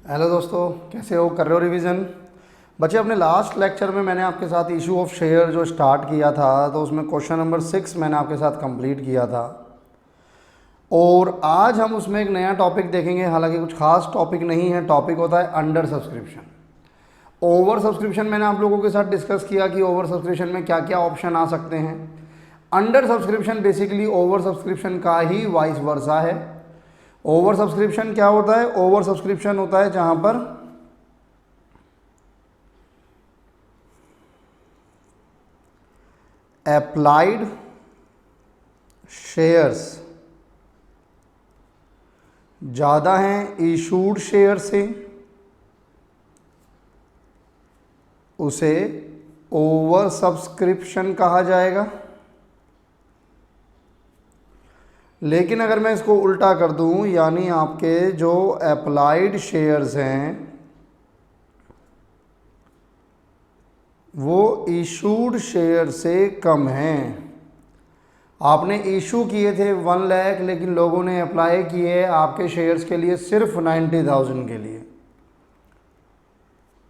Hello दोस्तों, कैसे हो? कर रहे हो रिवीजन? बच्चे, अपने लास्ट लेक्चर में मैंने आपके साथ इशू ऑफ शेयर जो स्टार्ट किया था, तो उसमें क्वेश्चन नंबर 6 मैंने आपके साथ कंप्लीट किया था। और आज हम उसमें एक नया टॉपिक देखेंगे। हालांकि कुछ खास टॉपिक नहीं है, टॉपिक होता है अंडर सब्सक्रिप्शन। ओवर सब्सक्रिप्शन मैंने आप लोगों के साथ डिस्कस किया कि ओवर सब्सक्रिप्शन में क्या क्या ऑप्शन आ सकते हैं। Under subscription basically over subscription का ही वाइस वर्सा है। ओवर सब्सक्रिप्शन क्या होता है? ओवर सब्सक्रिप्शन होता है जहां पर अप्लाइड शेयर्स ज़्यादा हैं इशूड शेयर से, उसे ओवर सब्सक्रिप्शन कहा जाएगा। लेकिन अगर मैं इसको उल्टा कर दूं, यानी आपके जो अप्लाइड शेयर्स हैं वो इशूड शेयर से कम हैं। आपने इशू किए थे 1 लाख, लेकिन लोगों ने अप्लाई किए आपके शेयर्स के लिए सिर्फ 90,000 के लिए,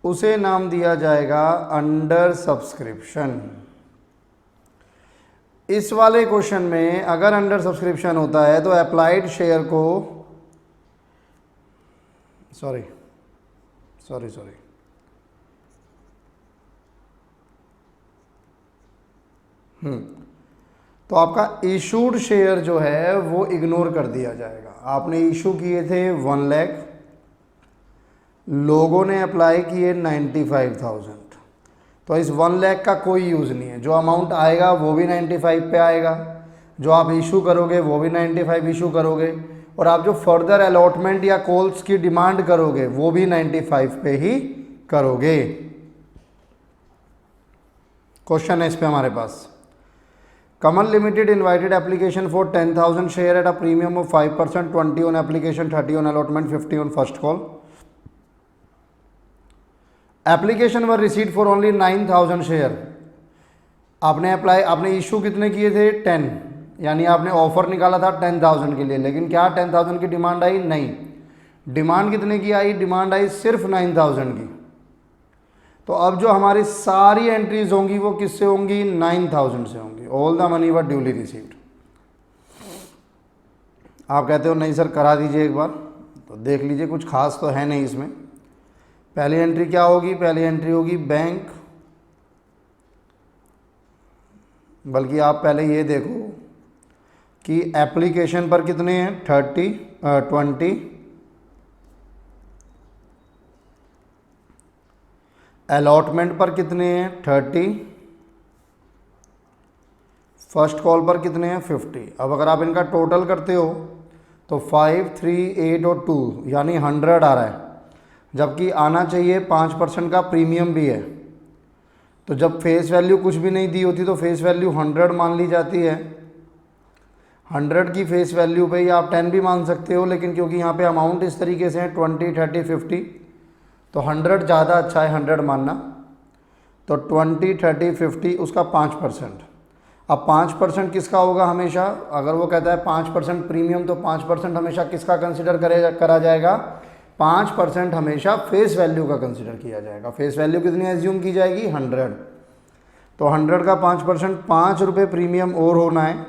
उसे नाम दिया जाएगा अंडर सब्सक्रिप्शन। इस वाले क्वेश्चन में अगर अंडर सब्सक्रिप्शन होता है तो अप्लाइड शेयर को सॉरी तो आपका इशूड शेयर जो है वो इग्नोर कर दिया जाएगा। आपने इशू किए थे 1 लाख, लोगों ने अप्लाई किए 95,000, तो इस 1 लाख का कोई यूज़ नहीं है। जो अमाउंट आएगा वो भी 95 पे आएगा, जो आप इशू करोगे वो भी 95 इशू करोगे, और आप जो फर्दर अलॉटमेंट या कॉल्स की डिमांड करोगे वो भी 95 पे ही करोगे। क्वेश्चन है इस पे हमारे पास, Kamal Limited invited application for 10,000 share at a premium of 5%, 20 on application, 30 on allotment, 50 on first call. Application were received for only 9,000 share. आपने इशू कितने किए थे? 10, यानी आपने ऑफर निकाला था 10,000 के लिए, लेकिन क्या 10,000 की डिमांड आई? नहीं। डिमांड कितने की आई? डिमांड आई सिर्फ 9,000 की। तो अब जो हमारी सारी एंट्रीज होंगी वो किससे होंगी? 9,000 से होंगी। All the money were duly received. आप कहते हो नहीं सर करा दीजिए एक बार, तो देख लीजिए, कुछ खास तो है नहीं इसमें। पहली एंट्री क्या होगी? पहली एंट्री होगी बैंक, बल्कि आप पहले ये देखो कि एप्लीकेशन पर कितने हैं? 20, अलॉटमेंट पर कितने हैं? 30, फर्स्ट कॉल पर कितने हैं? 50। अब अगर आप इनका टोटल करते हो तो 5, 3, 8 और 2 यानी 100 आ रहा है, जबकि आना चाहिए 5% का प्रीमियम भी है। तो जब फेस वैल्यू कुछ भी नहीं दी होती तो फेस वैल्यू 100 मान ली जाती है। 100 की फेस वैल्यू पे ही आप 10 भी मान सकते हो, लेकिन क्योंकि यहाँ पे अमाउंट इस तरीके से है 20, 30, 50, तो 100 ज़्यादा अच्छा है 100 मानना। तो 20, 30, 50 उसका 5%। अब 5% किसका होगा? हमेशा अगर वो कहता है 5% प्रीमियम, तो 5% हमेशा किसका कंसिडर करा जाएगा? 5% हमेशा फेस वैल्यू का कंसिडर किया जाएगा। फेस वैल्यू कितनी एज्यूम की जाएगी? 100। तो 100 का 5%, 5 रुपये प्रीमियम और होना है।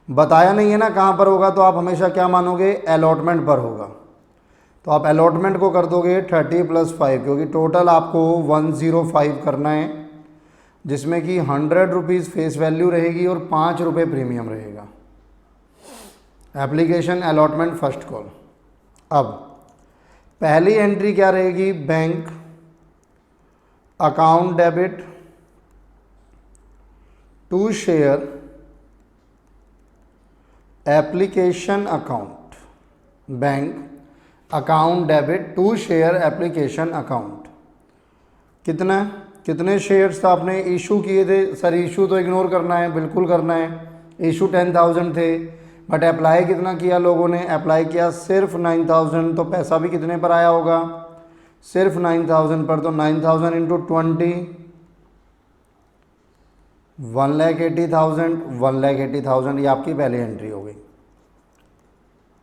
बताया नहीं है ना कहाँ पर होगा, तो आप हमेशा क्या मानोगे? अलॉटमेंट पर होगा। तो आप अलॉटमेंट को कर दोगे 30 + 5, क्योंकि टोटल आपको 105 करना है, जिसमें कि 100 रुपीज़ फेस वैल्यू रहेगी और 5 रुपये प्रीमियम रहेगा। Application, allotment, first call. अब पहली एंट्री क्या रहेगी? Bank account debit to share application account, bank account debit to share application account. कितने शेयर्स था आपने इशू किए थे? सर इशू तो इग्नोर करना है, बिल्कुल करना है। इशू 10,000 थे, बट अप्लाई कितना किया लोगों ने? अप्लाई किया सिर्फ 9,000। तो पैसा भी कितने पर आया होगा? सिर्फ 9,000 पर। तो 9,000 इंटू 20, 1,80,000, 1,80,000 ये आपकी पहली एंट्री हो गई।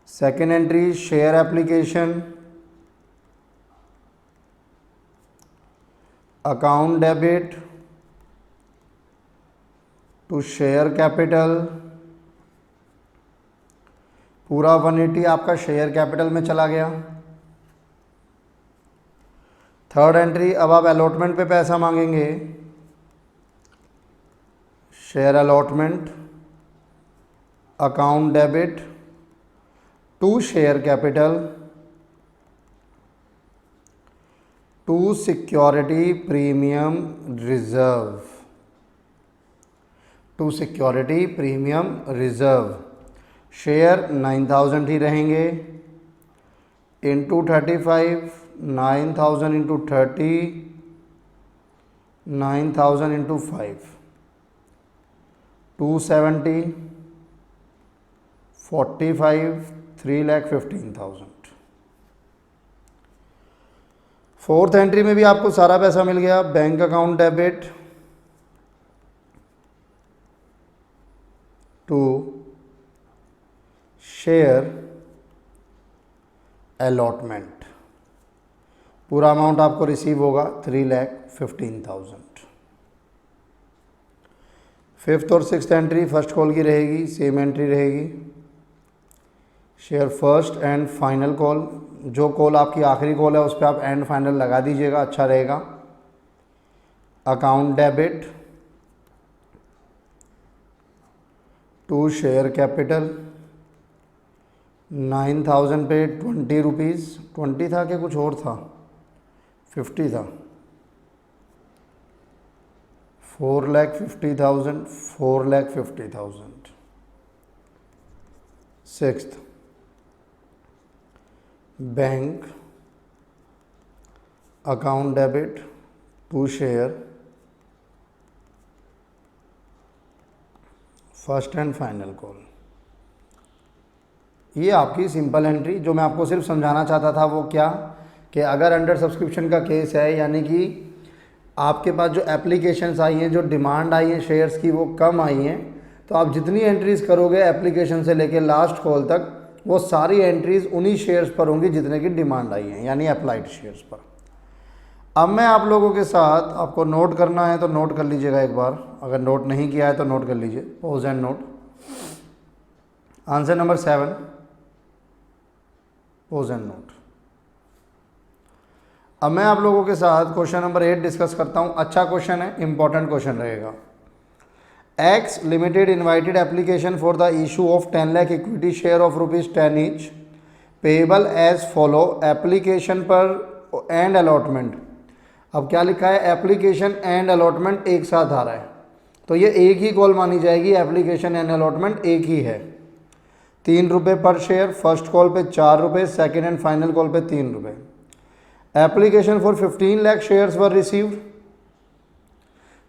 Second entry share application account debit to share capital, पूरा 180 आपका शेयर कैपिटल में चला गया। थर्ड एंट्री, अब आप अलॉटमेंट पे पैसा मांगेंगे, share allotment, account debit to share capital to security premium reserve, to security premium reserve. Share 9000 ही रहेंगे, into 35, 9000 into 30, 9000 into 5, 270, 45, 3,15,000। Fourth entry में भी आपको सारा पैसा मिल गया। Bank account debit to share allotment, पूरा अमाउंट आपको रिसीव होगा 3,15,000। फिफ्थ और सिक्स्थ एंट्री फर्स्ट कॉल की रहेगी, सेम एंट्री रहेगी। Share first and final call, जो कॉल आपकी आखिरी कॉल है उस पर आप एंड फाइनल लगा दीजिएगा, अच्छा रहेगा। Account debit to share capital, 9000 पे 20 रुपीज़, 20 था कि कुछ और था, 50 था, 4,50,000, 4,50,000। Sixth, bank account debit to share first and final call. ये आपकी सिंपल एंट्री, जो मैं आपको सिर्फ समझाना चाहता था वो क्या, कि अगर अंडर सब्सक्रिप्शन का केस है, यानी कि आपके पास जो एप्लीकेशंस आई हैं, जो डिमांड आई है शेयर्स की वो कम आई हैं, तो आप जितनी एंट्रीज़ करोगे एप्लीकेशन से लेके लास्ट कॉल तक, वो सारी एंट्रीज़ उन्हीं शेयर्स पर होंगी जितने की डिमांड आई है, यानी अप्लाइड शेयर्स पर। अब मैं आप लोगों के साथ, आपको नोट करना है तो नोट कर लीजिएगा एक बार, अगर नोट नहीं किया है तो नोट कर लीजिए, pause and note. Answer number 7, pause and note. अब मैं आप लोगों के साथ क्वेश्चन नंबर 8 डिस्कस करता हूं। अच्छा क्वेश्चन है, इंपॉर्टेंट क्वेश्चन रहेगा। X Limited invited application for the issue of 10 lakh equity share of rupees 10 each, payable as follow, application पर एंड अलॉटमेंट। अब क्या लिखा है, एप्लीकेशन एंड अलॉटमेंट एक साथ आ रहा है, तो ये एक ही कॉल मानी जाएगी, एप्लीकेशन एंड अलॉटमेंट एक ही है। 3 रुपये पर शेयर, फर्स्ट कॉल पे 4 रुपये, सेकेंड एंड फाइनल कॉल पे 3 रुपये। Application for 15 lakh shares were received,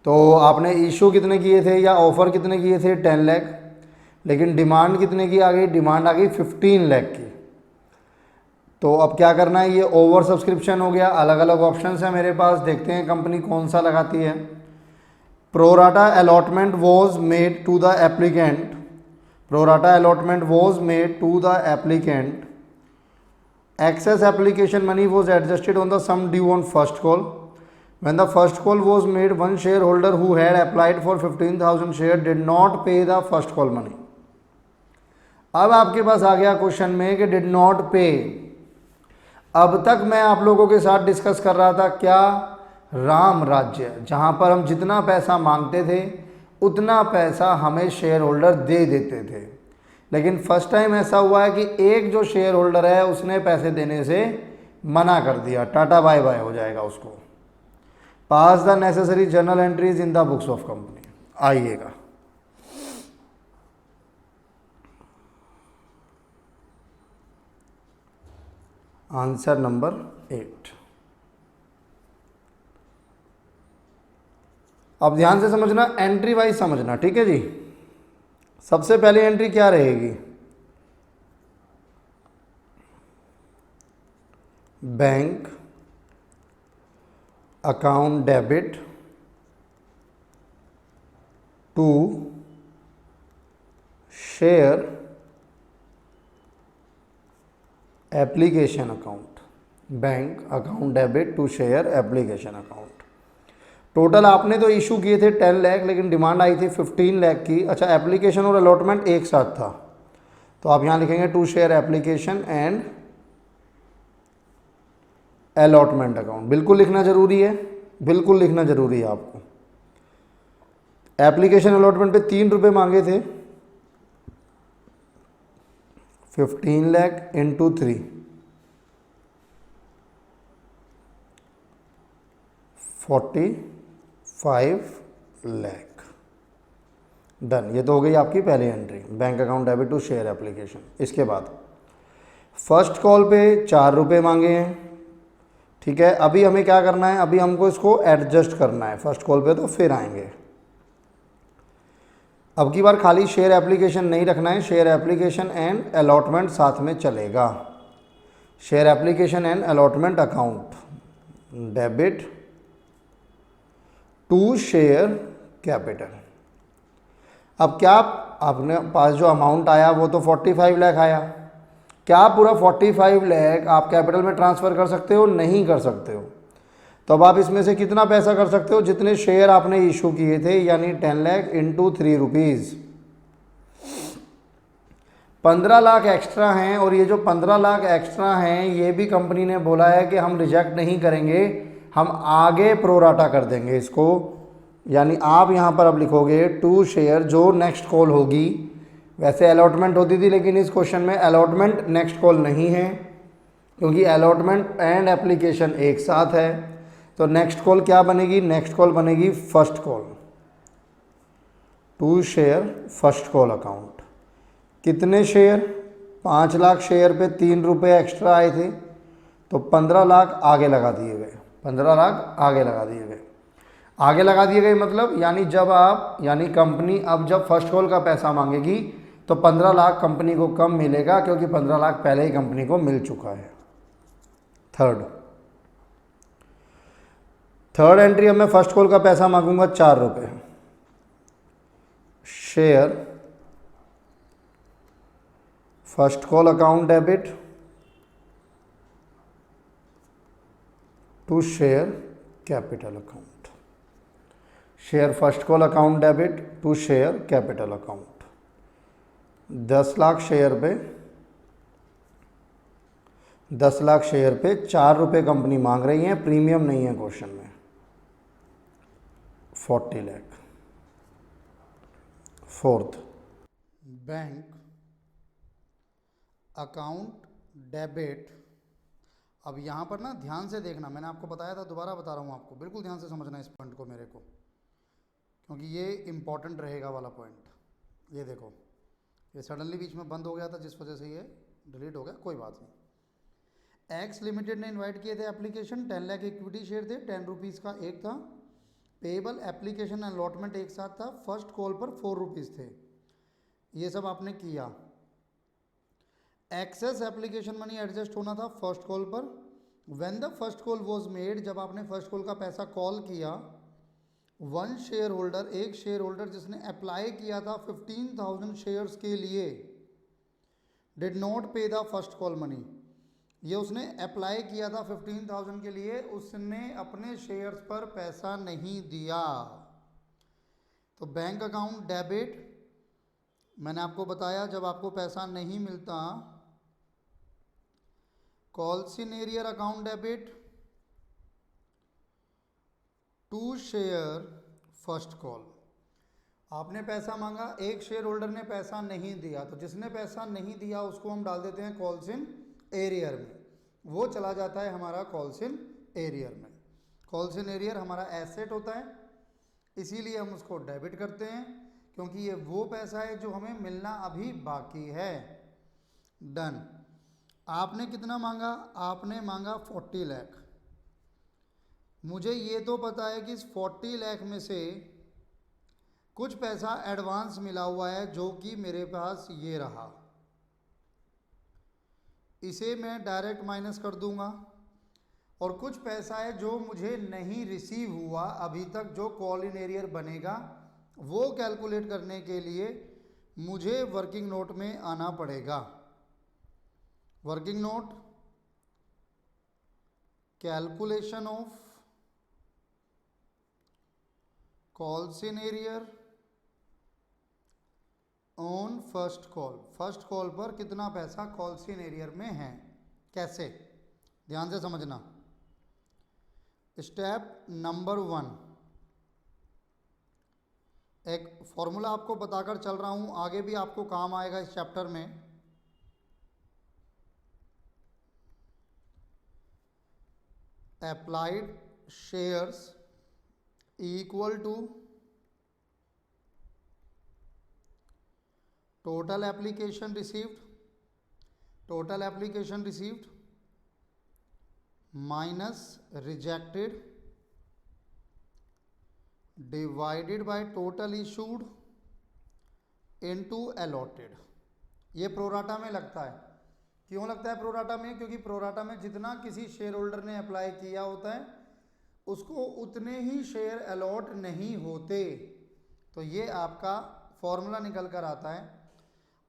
तो आपने इशू कितने किए थे या ऑफर कितने किए थे, 10 लाख, लेकिन डिमांड कितने की आ गई, डिमांड आ गई 15 लाख की। तो अब क्या करना है, ये ओवर सब्सक्रिप्शन हो गया। अलग अलग ऑप्शंस हैं मेरे पास, देखते हैं कंपनी कौन सा लगाती है। Pro rata allotment was made to the applicant, pro rata allotment was made to the applicant, excess application money was adjusted on the sum due on first call. When the first call was made, one shareholder who had applied for 15,000 share did not pay the first call money. अब आपके पास आ गया question में कि did not pay। अब तक मैं आप लोगों के साथ डिस्कस कर रहा था क्या, राम राज्य, जहां पर हम जितना पैसा मांगते थे उतना पैसा हमें शेयर होल्डर दे देते थे। लेकिन फर्स्ट टाइम ऐसा हुआ है कि एक जो शेयर होल्डर है उसने पैसे देने से मना कर दिया, टाटा बाय बाय हो जाएगा उसको। Pass the necessary journal entries in the books of company. आइएगा, आंसर नंबर 8। अब ध्यान से समझना, एंट्री वाइज समझना, ठीक है जी। सबसे पहली एंट्री क्या रहेगी, bank account debit to share application account, bank account debit to share application account. Total आपने तो इशू किए थे 10 लाख, लेकिन डिमांड आई थी 15 लाख की। अच्छा, एप्लीकेशन और अलॉटमेंट एक साथ था, तो आप यहाँ लिखेंगे to share application and allotment account. बिल्कुल लिखना जरूरी है, बिल्कुल लिखना जरूरी है आपको। एप्लीकेशन अलॉटमेंट पे 3 रुपये मांगे थे, 15 लाख इंटू 3, 45 लाख। डन, ये तो हो गई आपकी पहली entry, bank account debit to share application. इसके बाद फर्स्ट कॉल पे 4 रुपये मांगे हैं, ठीक है। अभी हमें क्या करना है, अभी हमको इसको एडजस्ट करना है फर्स्ट कॉल पे, तो फिर आएंगे। अब की बार खाली शेयर एप्लीकेशन नहीं रखना है, शेयर एप्लीकेशन एंड अलॉटमेंट साथ में चलेगा। Share application and allotment account debit to share capital. अब क्या आपने पास जो अमाउंट आया वो तो 45 लाख आया, क्या पूरा 45 लाख आप कैपिटल में ट्रांसफ़र कर सकते हो? नहीं कर सकते हो। तो अब आप इसमें से कितना पैसा कर सकते हो? जितने शेयर आपने इशू किए थे, यानी 10 lakh into 3 rupees. 15 lakh extra हैं, और ये जो 15 लाख एक्स्ट्रा हैं ये भी कंपनी ने बोला है कि हम रिजेक्ट नहीं करेंगे, हम आगे प्रोराटा कर देंगे इसको। यानी आप यहाँ पर अब लिखोगे टू शेयर, जो नेक्स्ट कॉल होगी, वैसे अलॉटमेंट होती थी लेकिन इस क्वेश्चन में अलॉटमेंट नेक्स्ट कॉल नहीं है, क्योंकि अलॉटमेंट एंड एप्लीकेशन एक साथ है। तो नेक्स्ट कॉल क्या बनेगी? नेक्स्ट कॉल बनेगी first call, to share first call account. कितने शेयर? 5 लाख शेयर पे 3 रुपये एक्स्ट्रा आए थे, तो 15 लाख आगे लगा दिए गए, 15 लाख आगे लगा दिए गए। आगे लगा दिए गए मतलब यानी कंपनी अब जब फर्स्ट कॉल का पैसा मांगेगी तो 15 लाख कंपनी को कम मिलेगा, क्योंकि 15 लाख पहले ही कंपनी को मिल चुका है। थर्ड एंट्री, अब मैं फर्स्ट कॉल का पैसा मांगूंगा 4 रुपये। Share first call account debit to share capital account. Share first call account debit to share capital account. 10 lakh share पे 4 रुपये कंपनी मांग रही है, प्रीमियम नहीं है क्वेश्चन में। 40 lakh. Fourth, bank account debit. अब यहाँ पर ना ध्यान से देखना, मैंने आपको बताया था, दोबारा बता रहा हूँ आपको, बिल्कुल ध्यान से समझना इस पॉइंट को मेरे को, क्योंकि ये इंपॉर्टेंट रहेगा वाला पॉइंट। ये देखो, ये सडनली बीच में बंद हो गया था जिस वजह से ये डिलीट हो गया, कोई बात नहीं। एक्स लिमिटेड ने इनवाइट किए थे एप्लीकेशन, 10 लाख इक्विटी शेयर थे, 10 रुपीज़ का एक था। पेबल एप्लीकेशन अलॉटमेंट एक साथ था, फर्स्ट कॉल पर 4 रुपीज़ थे। ये सब आपने किया। एक्सेस एप्लीकेशन मनी एडजस्ट होना था फर्स्ट कॉल पर। When the first call was made, जब आपने फर्स्ट कॉल का पैसा कॉल किया, वन शेयर होल्डर, एक शेयर होल्डर जिसने अप्लाई किया था 15,000 शेयर्स के लिए, डिड नॉट पे द फर्स्ट कॉल मनी। ये उसने अप्लाई किया था 15,000 के लिए, उसने अपने शेयर्स पर पैसा नहीं दिया। तो बैंक अकाउंट डेबिट, मैंने आपको बताया जब आपको पैसा नहीं मिलता, calls in arrear account debit to share first call. आपने पैसा मांगा, एक शेयर होल्डर ने पैसा नहीं दिया, तो जिसने पैसा नहीं दिया उसको हम डाल देते हैं कॉल्सिन एरियर में, वो चला जाता है हमारा कॉल्सिन एरियर में। कॉल्सिन एरियर हमारा एसेट होता है, इसीलिए हम उसको डेबिट करते हैं, क्योंकि ये वो पैसा है जो हमें मिलना अभी बाकी है। डन। आपने कितना मांगा? आपने मांगा 40 लाख। मुझे ये तो पता है कि इस 40 लाख में से कुछ पैसा एडवांस मिला हुआ है, जो कि मेरे पास ये रहा, इसे मैं डायरेक्ट माइनस कर दूंगा। और कुछ पैसा है जो मुझे नहीं रिसीव हुआ अभी तक, जो कॉल इन एरियर बनेगा, वो कैलकुलेट करने के लिए मुझे वर्किंग नोट में आना पड़ेगा। Working note, calculation of calls in arrear on first call, first call पर कितना पैसा कॉल्सिनेरियर में है। कैसे, ध्यान से समझना। स्टेप नंबर 1, एक फॉर्मूला आपको बताकर चल रहा हूं, आगे भी आपको काम आएगा इस चैप्टर में। Applied shares equal to total application received, total application received minus rejected divided by total issued into allotted. ये प्रोराटा में लगता है। क्यों लगता है प्रोराटा में? क्योंकि प्रोराटा में जितना किसी शेयर होल्डर ने अप्लाई किया होता है उसको उतने ही शेयर अलॉट नहीं होते। तो ये आपका फॉर्मूला निकल कर आता है।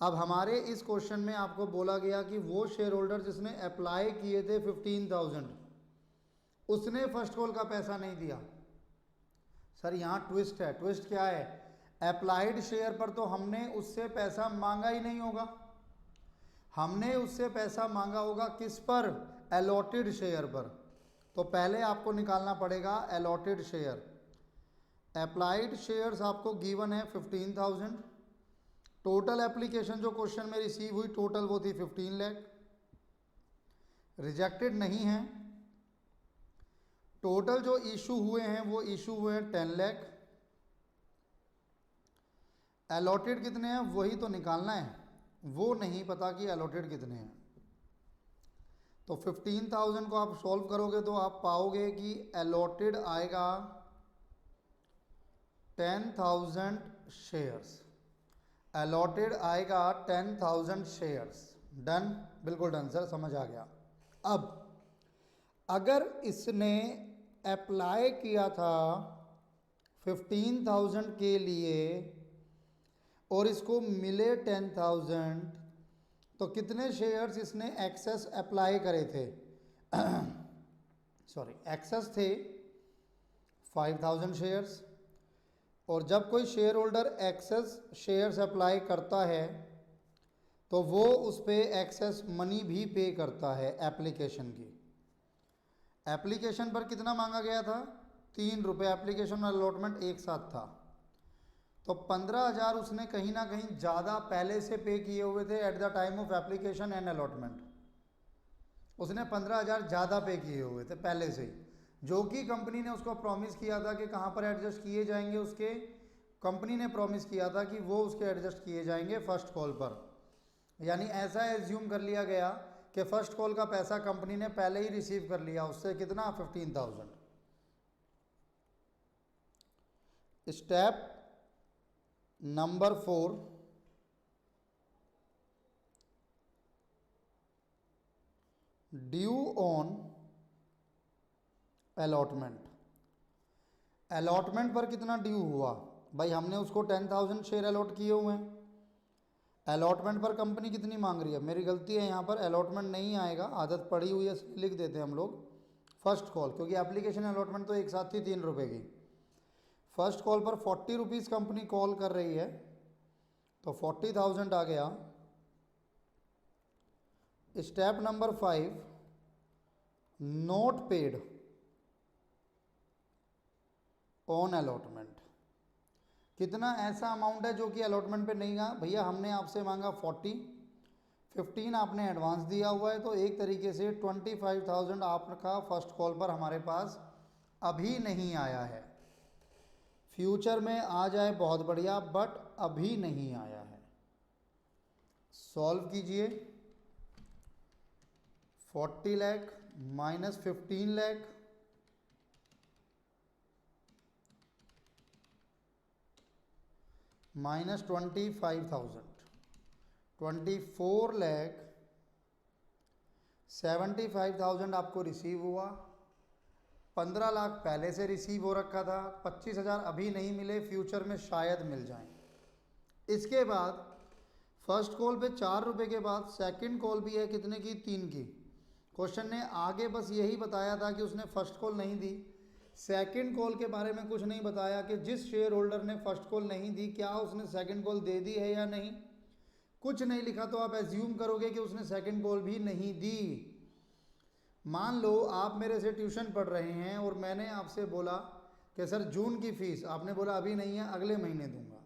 अब हमारे इस क्वेश्चन में आपको बोला गया कि वो शेयर होल्डर जिसने अप्लाई किए थे 15,000, उसने फर्स्ट कॉल का पैसा नहीं दिया। सर यहाँ ट्विस्ट है। ट्विस्ट क्या है? अप्लाइड शेयर पर तो हमने उससे पैसा मांगा ही नहीं होगा, हमने उससे पैसा मांगा होगा किस पर? अलॉटेड शेयर पर। तो पहले आपको निकालना पड़ेगा अलॉटेड शेयर। अप्लाइड शेयर्स आपको गिवन है 15,000। टोटल एप्लीकेशन जो क्वेश्चन में रिसीव हुई टोटल वो थी 15 लाख, रिजेक्टेड नहीं है। टोटल जो इशू हुए हैं वो इशू हुए हैं 10 लाख। अलॉटेड कितने हैं वही तो निकालना है, वो नहीं पता कि अलॉटेड कितने हैं। तो 15,000 को आप सॉल्व करोगे तो आप पाओगे कि अलॉटेड आएगा 10,000 शेयर्स, अलॉटेड आएगा 10,000 शेयर्स। डन, बिल्कुल डन सर, समझ आ गया। अब अगर इसने अप्लाई किया था 15,000 के लिए और इसको मिले 10,000, तो कितने शेयर्स इसने एक्सेस अप्लाई करे थे? सॉरी, एक्सेस थे 5,000 शेयर्स। और जब कोई share holder excess shares apply करता है तो वो उस पर एक्सेस मनी भी पे करता है एप्लीकेशन की। एप्लीकेशन पर कितना मांगा गया था? 3 रुपये। एप्लीकेशन और अलॉटमेंट एक साथ था। तो 15,000 उसने कहीं ना कहीं ज़्यादा पहले से पे किए हुए थे at the time of application and allotment. उसने 15,000 ज़्यादा पे किए हुए थे पहले से ही, जो कि कंपनी ने उसको प्रॉमिस किया था कि कहाँ पर एडजस्ट किए जाएंगे। उसके कंपनी ने प्रॉमिस किया था कि वो उसके एडजस्ट किए जाएंगे फर्स्ट कॉल पर। यानी ऐसा एज्यूम कर लिया गया कि फर्स्ट कॉल का पैसा कंपनी ने पहले ही रिसीव कर लिया उससे। कितना? 15,000। Step number 4, due on allotment. Allotment पर कितना ड्यू हुआ? भाई हमने उसको 10,000 शेयर अलॉट किए हुए हैं। अलॉटमेंट पर कंपनी कितनी मांग रही है? मेरी गलती है, यहाँ पर अलॉटमेंट नहीं आएगा, आदत पड़ी हुई है लिख देते हैं हम लोग फर्स्ट कॉल, क्योंकि एप्लीकेशन अलॉटमेंट तो एक साथ थी 3 रुपये की। फर्स्ट कॉल पर 40 रुपीज़ कंपनी कॉल कर रही है, तो 40,000 आ गया। Step number 5, note paid on allotment. कितना ऐसा अमाउंट है जो कि अलॉटमेंट पे नहीं गया? भैया हमने आपसे मांगा 40, 15 आपने एडवांस दिया हुआ है, तो एक तरीके से 25,000 आपका फर्स्ट कॉल पर हमारे पास अभी नहीं आया है। फ्यूचर में आ जाए बहुत बढ़िया, बट अभी नहीं आया है। सॉल्व कीजिए। 40 लाख माइनस 15 लाख माइनस 25,000, 24 लाख 75,000 आपको रिसीव हुआ। 15 लाख पहले से रिसीव हो रखा था, 25,000 अभी नहीं मिले, फ्यूचर में शायद मिल जाएं। इसके बाद फर्स्ट कॉल पे 4 रुपये के बाद सेकंड कॉल भी है, कितने की? 3 की। क्वेश्चन ने आगे बस यही बताया था कि उसने फर्स्ट कॉल नहीं दी, सेकंड कॉल के बारे में कुछ नहीं बताया कि जिस शेयर होल्डर ने फर्स्ट कॉल नहीं दी क्या उसने सेकंड कॉल दे दी है या नहीं, कुछ नहीं लिखा, तो आप एज्यूम करोगे कि उसने सेकंड कॉल भी नहीं दी। मान लो आप मेरे से ट्यूशन पढ़ रहे हैं और मैंने आपसे बोला कि सर जून की फ़ीस, आपने बोला अभी नहीं है अगले महीने दूंगा।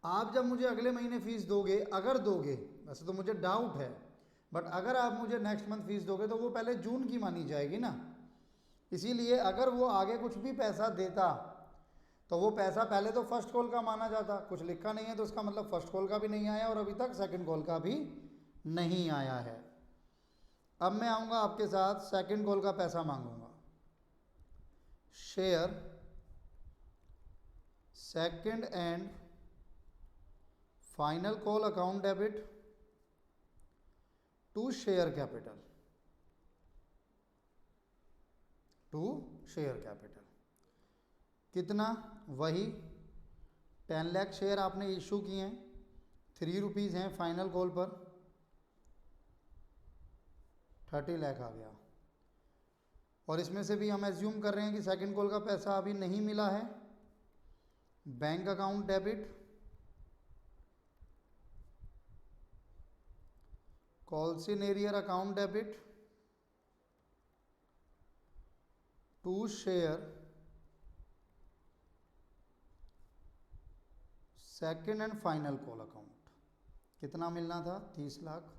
आप जब मुझे अगले महीने फ़ीस दोगे, अगर दोगे, वैसे तो मुझे डाउट है, बट अगर आप मुझे नेक्स्ट मंथ फ़ीस दोगे तो वो पहले जून की मानी जाएगी ना। इसीलिए अगर वो आगे कुछ भी पैसा देता तो वो पैसा पहले तो फर्स्ट कॉल का माना जाता। कुछ लिखा नहीं है तो उसका मतलब फर्स्ट कॉल का भी नहीं आया और अभी तक सेकंड कॉल का भी नहीं आया है। अब मैं आऊँगा आपके साथ सेकंड कॉल का पैसा मांगूंगा। Share second and final call account debit to share capital, कितना, वही 10 लाख शेयर आपने इशू किए हैं, 3 रुपीज़ हैं फाइनल कॉल पर, 30 लाख आ गया। और इसमें से भी हम एज्यूम कर रहे हैं कि सेकंड कॉल का पैसा अभी नहीं मिला है। Bank account debit calls in arrear account debit to share second and final call account. कितना मिलना था? 30 लाख।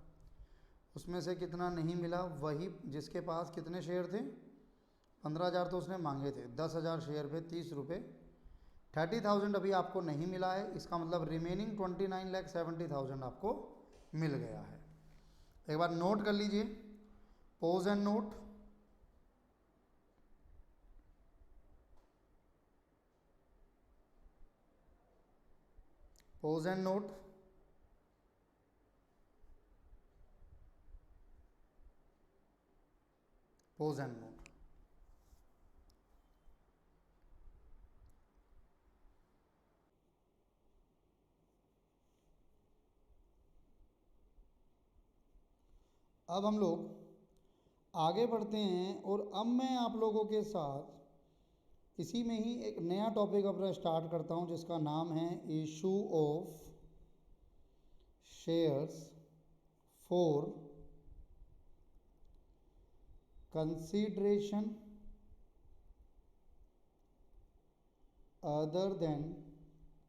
उसमें से कितना नहीं मिला? वही जिसके पास कितने शेयर थे, 15,000 तो उसने मांगे थे, 10,000 शेयर पे 30 रुपये, 30,000 अभी आपको नहीं मिला है। इसका मतलब रिमेनिंग 29,70,000 आपको मिल गया है। एक बार नोट कर लीजिए, pose and note. Pose and note. Pose and note. अब हम लोग आगे बढ़ते हैं और अब मैं आप लोगों के साथ इसी में ही एक नया टॉपिक अपना स्टार्ट करता हूं जिसका नाम है issue of shares for consideration other than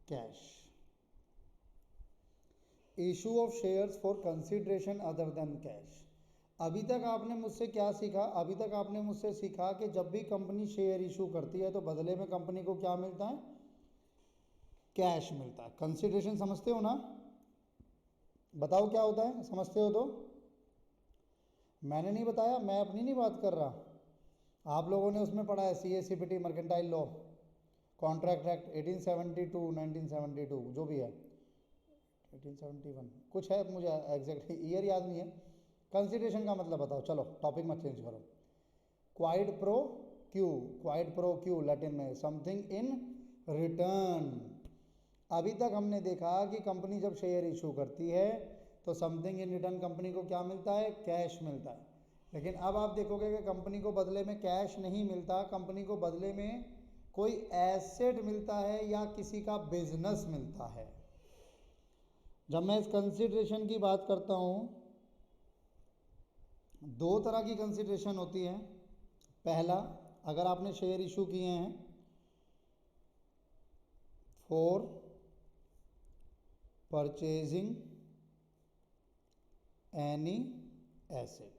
cash. Issue of shares for consideration other than cash. अभी तक आपने मुझसे क्या सीखा? अभी तक आपने मुझसे सीखा कि जब भी कंपनी शेयर इशू करती है तो बदले में कंपनी को क्या मिलता है? कैश मिलता है। कंसीडरेशन समझते हो ना? बताओ क्या होता है, समझते हो तो? मैंने नहीं बताया, मैं अपनी नहीं बात कर रहा। आप लोगों ने उसमें पढ़ा है CA-CPT mercantile law, contract act 1872, 1972 जो भी है, 1871 कुछ है, मुझे एग्जैक्ट ईयर याद नहीं है। कंसीडरेशन का मतलब बताओ, चलो टॉपिक मत चेंज करो। Quid pro quo, quid pro quo Latin में समथिंग इन रिटर्न। अभी तक हमने देखा कि कंपनी जब शेयर इशू करती है तो समथिंग इन रिटर्न कंपनी को क्या मिलता है? कैश मिलता है। लेकिन अब आप देखोगे कि कंपनी को बदले में कैश नहीं मिलता, कंपनी को बदले में कोई एसेट मिलता है या किसी का बिजनेस मिलता है। जब मैं इस कंसीडरेशन की बात करता हूं, दो तरह की कंसीडरेशन होती है। पहला, अगर आपने शेयर इशू किए हैं फॉर परचेजिंग एनी एसेट,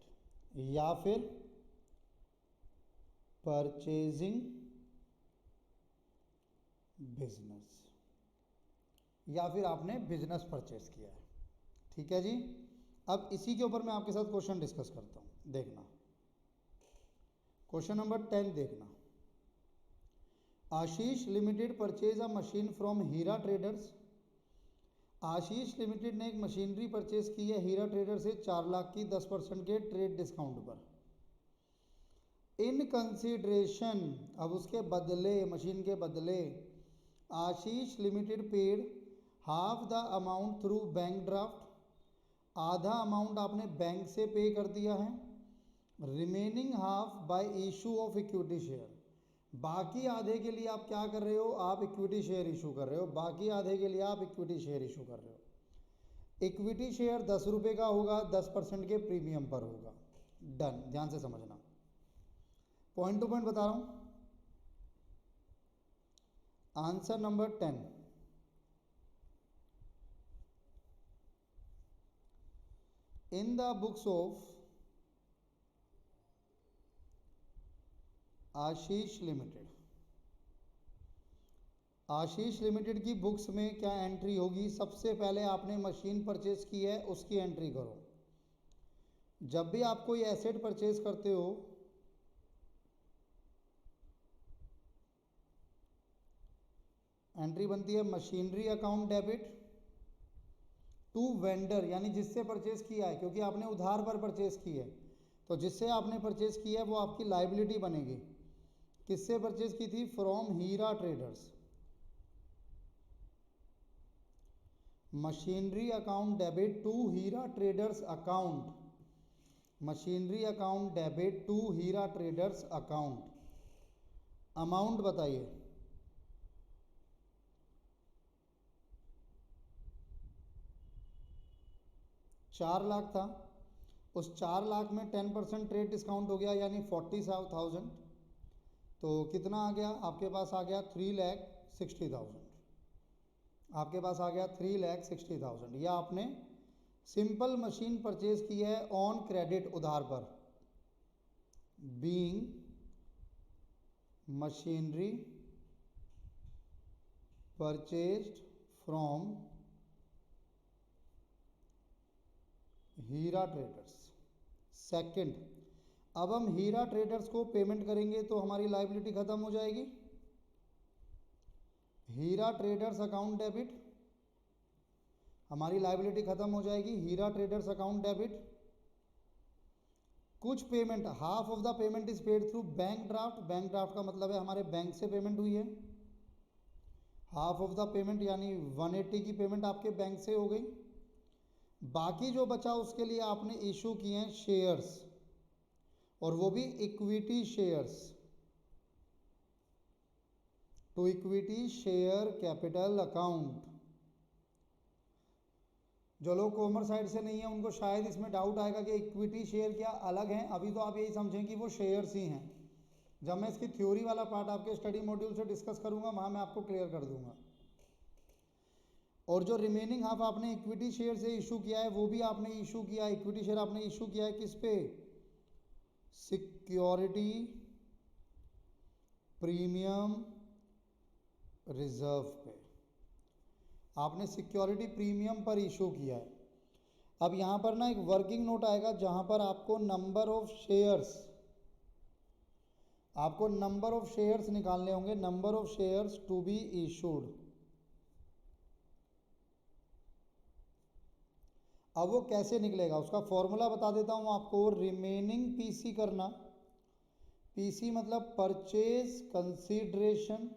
या फिर परचेजिंग बिजनेस, या फिर आपने बिजनेस परचेज किया है। ठीक है जी। अब इसी के ऊपर मैं आपके साथ क्वेश्चन डिस्कस करता हूं, देखना। क्वेश्चन नंबर 10 देखना। Ashish limited purchase a machine from Heera traders. Ashish limited ने एक मशीनरी परचेज की है हीरा ट्रेडर से 4 लाख की 10% के ट्रेड डिस्काउंट पर। इन कंसीडरेशन, अब उसके बदले, मशीन के बदले Ashish limited paid half the amount through bank draft. आधा अमाउंट आपने बैंक से पे कर दिया है। Remaining half by issue of equity share. बाकी आधे के लिए आप क्या कर रहे हो, आप इक्विटी शेयर इशू कर रहे हो, बाकी आधे के लिए आप इक्विटी शेयर इशू कर रहे हो। इक्विटी शेयर 10 रुपये का होगा, 10% के प्रीमियम पर होगा। डन, ध्यान से समझना, पॉइंट टू पॉइंट बता रहा हूं। Answer number 10, in the books of Ashish limited, Ashish limited की बुक्स में क्या एंट्री होगी? सबसे पहले आपने मशीन परचेज की है, उसकी एंट्री करो। जब भी आप कोई एसेट परचेज करते हो, एंट्री बनती है machinery account debit to vendor, यानी जिससे परचेज किया है, क्योंकि आपने उधार पर परचेज की है, तो जिससे आपने परचेज किया है वो आपकी लाइबिलिटी बनेगी। किससे परचेज की थी? From Heera traders. Machinery account debit to Hira traders account, machinery account debit to Hira traders account. Amount बताइए। चार लाख था, उस 4 लाख में 10% ट्रेड डिस्काउंट हो गया, यानी 40,000, तो कितना आ गया आपके पास? आ गया 3,60,000, आपके पास आ गया 3,60,000। या आपने सिंपल मशीन परचेज की है ऑन क्रेडिट, उधार पर, being machinery purchased from Heera traders. Second, अब हम हीरा ट्रेडर्स को पेमेंट करेंगे तो हमारी लाइबिलिटी खत्म हो जाएगी। हीरा ट्रेडर्स अकाउंट डेबिट, हमारी लाइबिलिटी खत्म हो जाएगी। हीरा ट्रेडर्स अकाउंट डेबिट, कुछ payment, half of the payment is paid through bank draft. Bank draft का मतलब है हमारे बैंक से पेमेंट हुई है। हाफ ऑफ द पेमेंट यानी 180 की पेमेंट आपके बैंक से हो गई। बाकी जो बचा उसके लिए आपने इशू किए हैं शेयर्स, और वो भी equity shares, to equity share capital account. जो लोग कॉमर्स साइड से नहीं है उनको शायद इसमें डाउट आएगा कि इक्विटी शेयर क्या अलग हैं। अभी तो आप यही समझें कि वो शेयर्स ही हैं। जब मैं इसकी थ्योरी वाला पार्ट आपके स्टडी मॉड्यूल से डिस्कस करूंगा, वहां मैं आपको क्लियर कर दूंगा। और जो रिमेनिंग हाफ आपने इक्विटी शेयर से इशू किया है, वो भी आपने इशू किया है, इक्विटी शेयर आपने इशू किया है किस पे? सिक्योरिटी प्रीमियम रिजर्व पे, आपने सिक्योरिटी प्रीमियम पर इशू किया है। अब यहां पर ना एक वर्किंग नोट आएगा जहां पर आपको नंबर ऑफ शेयर्स, आपको नंबर ऑफ शेयर्स निकालने होंगे, number of shares to be issued. अब वो कैसे निकलेगा उसका फॉर्मूला बता देता हूं आपको। रिमेनिंग पीसी करना, पीसी मतलब purchase consideration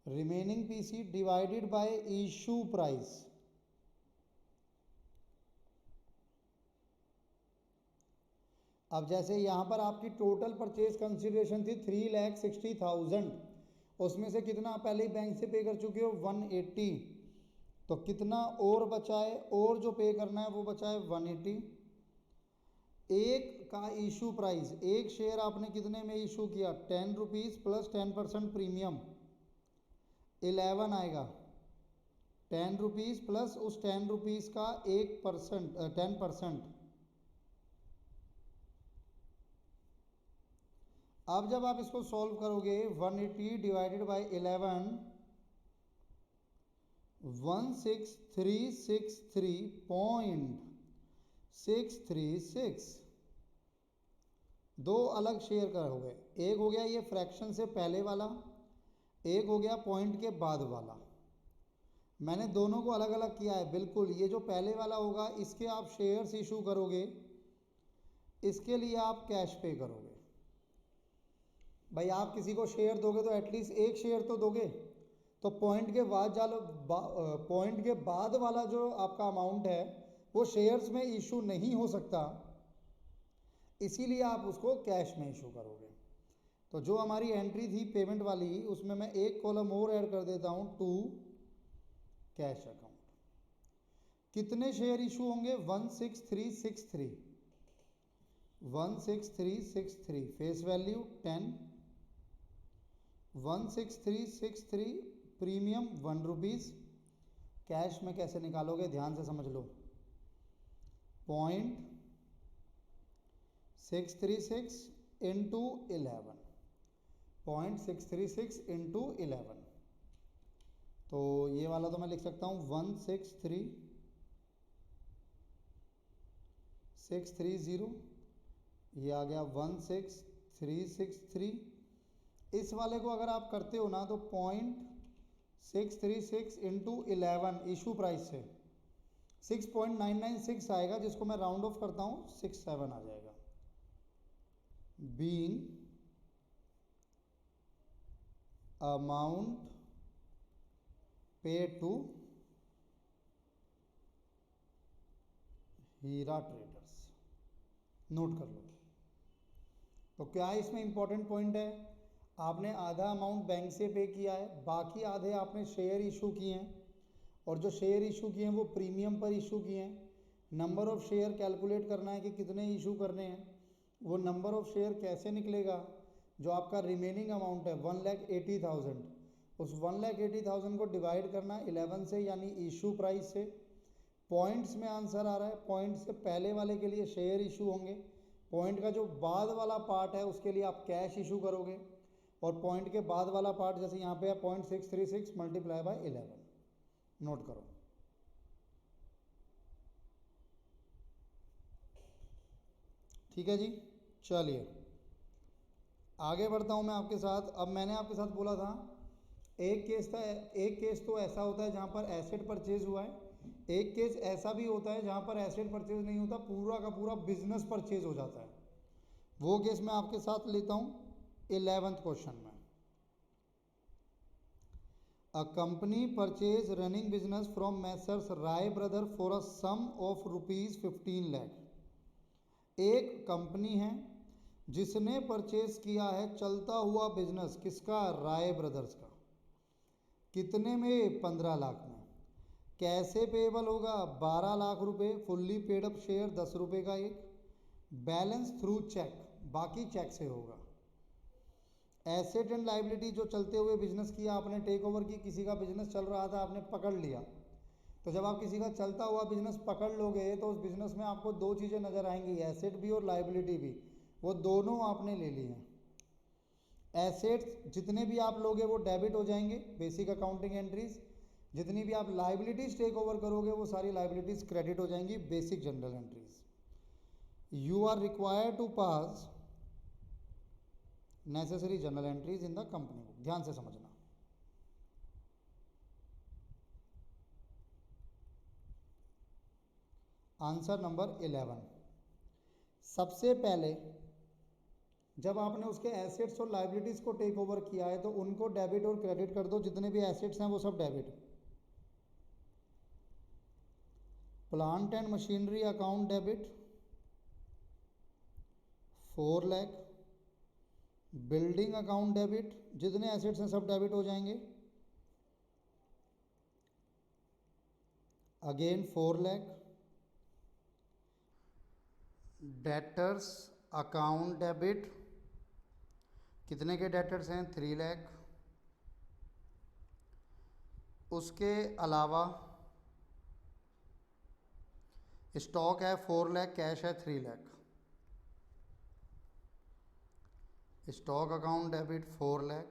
remaining PC divided by issue price. अब जैसे यहां पर आपकी टोटल परचेज कंसीडरेशन थी 3,60,000, उसमें से कितना पहले ही बैंक से पे कर चुके हो? 180, तो कितना और बचा है? और जो पे करना है वो बचा है 180। एक का इशू प्राइस, एक शेयर आपने कितने में इशू किया? 10 रुपीज़ प्लस 10% प्रीमियम, 11 आएगा। 10 रुपीज़ प्लस उस 10 रुपीज़ का 1%, 10%। अब जब आप इसको सॉल्व करोगे, 180 डिवाइडेड बाय 11, 16363.636। दो अलग शेयर का हो गए, एक हो गया ये फ्रैक्शन से पहले वाला, एक हो गया पॉइंट के बाद वाला। मैंने दोनों को अलग अलग किया है बिल्कुल। ये जो पहले वाला होगा इसके आप शेयर्स इशू करोगे, इसके लिए आप कैश पे करोगे। भाई आप किसी को शेयर दोगे तो एटलीस्ट एक शेयर तो दोगे। तो पॉइंट के बाद पॉइंट के बाद वाला जो आपका अमाउंट है वो शेयर्स में इशू नहीं हो सकता, इसीलिए आप उसको कैश में इशू करोगे। तो जो हमारी एंट्री थी पेमेंट वाली, उसमें मैं एक कॉलम और ऐड कर देता हूं, टू कैश अकाउंट। कितने शेयर इशू होंगे? 16363, 16363, face value 10, 16363, premium 1 rupees. Cash में कैसे निकालोगे ध्यान से समझ लो, 0.636 इंटू 11, 0.636 इंटू 11, तो ये वाला तो मैं लिख सकता हूँ 163,630, ये आ गया 16363। इस वाले को अगर आप करते हो ना तो 0.636 इंटू 11 इशू प्राइस से 6.996 आएगा, जिसको मैं राउंड ऑफ करता हूँ 67 आ जाएगा। बीइंग अमाउंट पे टू हीरा ट्रेडर्स, नोट कर लो। तो क्या इसमें इंपॉर्टेंट पॉइंट है, आपने आधा अमाउंट बैंक से पे किया है, बाकी आधे आपने शेयर इशू किए हैं, और जो शेयर इशू किए हैं वो प्रीमियम पर इशू किए हैं। नंबर ऑफ शेयर कैलकुलेट करना है कि कितने इशू करने हैं। वो नंबर ऑफ शेयर कैसे निकलेगा, जो आपका रिमेनिंग अमाउंट है 1,80,000, उस 1,80,000 को डिवाइड करना 11 से, यानी इशू प्राइस से। पॉइंट्स में आंसर आ रहा है, पॉइंट से पहले वाले के लिए शेयर इशू होंगे, पॉइंट का जो बाद वाला पार्ट है उसके लिए आप कैश इशू करोगे, और पॉइंट के बाद वाला पार्ट जैसे यहाँ पे है 0.636 मल्टीप्लाई बाय 11, नोट करो। ठीक है जी, चलिए आगे बढ़ता हूँ मैं आपके साथ। अब मैंने आपके साथ बोला था एक केस तो ऐसा होता है जहाँ पर एसेट परचेज हुआ है, एक केस ऐसा भी होता है जहाँ पर एसेट परचेज नहीं होता, पूरा का पूरा बिजनेस परचेज हो जाता है। वो केस मैं आपके साथ लेता हूँ 11th क्वेश्चन में। A company purchase running business from messrs Rai brother for a sum of ₹15 lakh. एक कंपनी है जिसने परचेज किया है चलता हुआ बिजनेस, किसका? राय ब्रदर्स का। कितने में? 15 लाख में। कैसे पेएबल होगा? 12 लाख रुपए फुल्ली पेड अप शेयर 10 रुपए का एक, बैलेंस थ्रू चेक, बाकी चेक से होगा। एसेट एंड लाइबिलिटी, जो चलते हुए बिजनेस किया आपने, टेक ओवर की, किसी का बिजनेस चल रहा था आपने पकड़ लिया, तो जब आप किसी का चलता हुआ बिजनेस पकड़ लोगे तो उस बिजनेस में आपको दो चीज़ें नज़र आएंगी, एसेट भी और लाइबिलिटी भी, वो दोनों आपने ले ली हैं। एसेट्स जितने भी आप लोगे वो डेबिट हो जाएंगे, बेसिक अकाउंटिंग एंट्रीज। जितनी भी आप लाइबिलिटीज टेक ओवर करोगे वो सारी लाइबिलिटीज क्रेडिट हो जाएंगी, basic journal entries. You are required to pass necessary journal entries in the company book, ध्यान से समझना। आंसर नंबर 11, सबसे पहले जब आपने उसके एसेट्स और लाइबिलिटीज को टेक ओवर किया है तो उनको डेबिट और क्रेडिट कर दो, जितने भी एसेट्स हैं वो सब debit. Plant and machinery account debit 4 lakh, building account debit, जितने एसेट्स हैं सब डेबिट हो जाएंगे, again 4 lakh. Debtors account debit, कितने के डेटर्स हैं? 3 लाख। उसके अलावा स्टॉक है 4 लाख, कैश है 3 lakh. Stock account debit 4 lakh,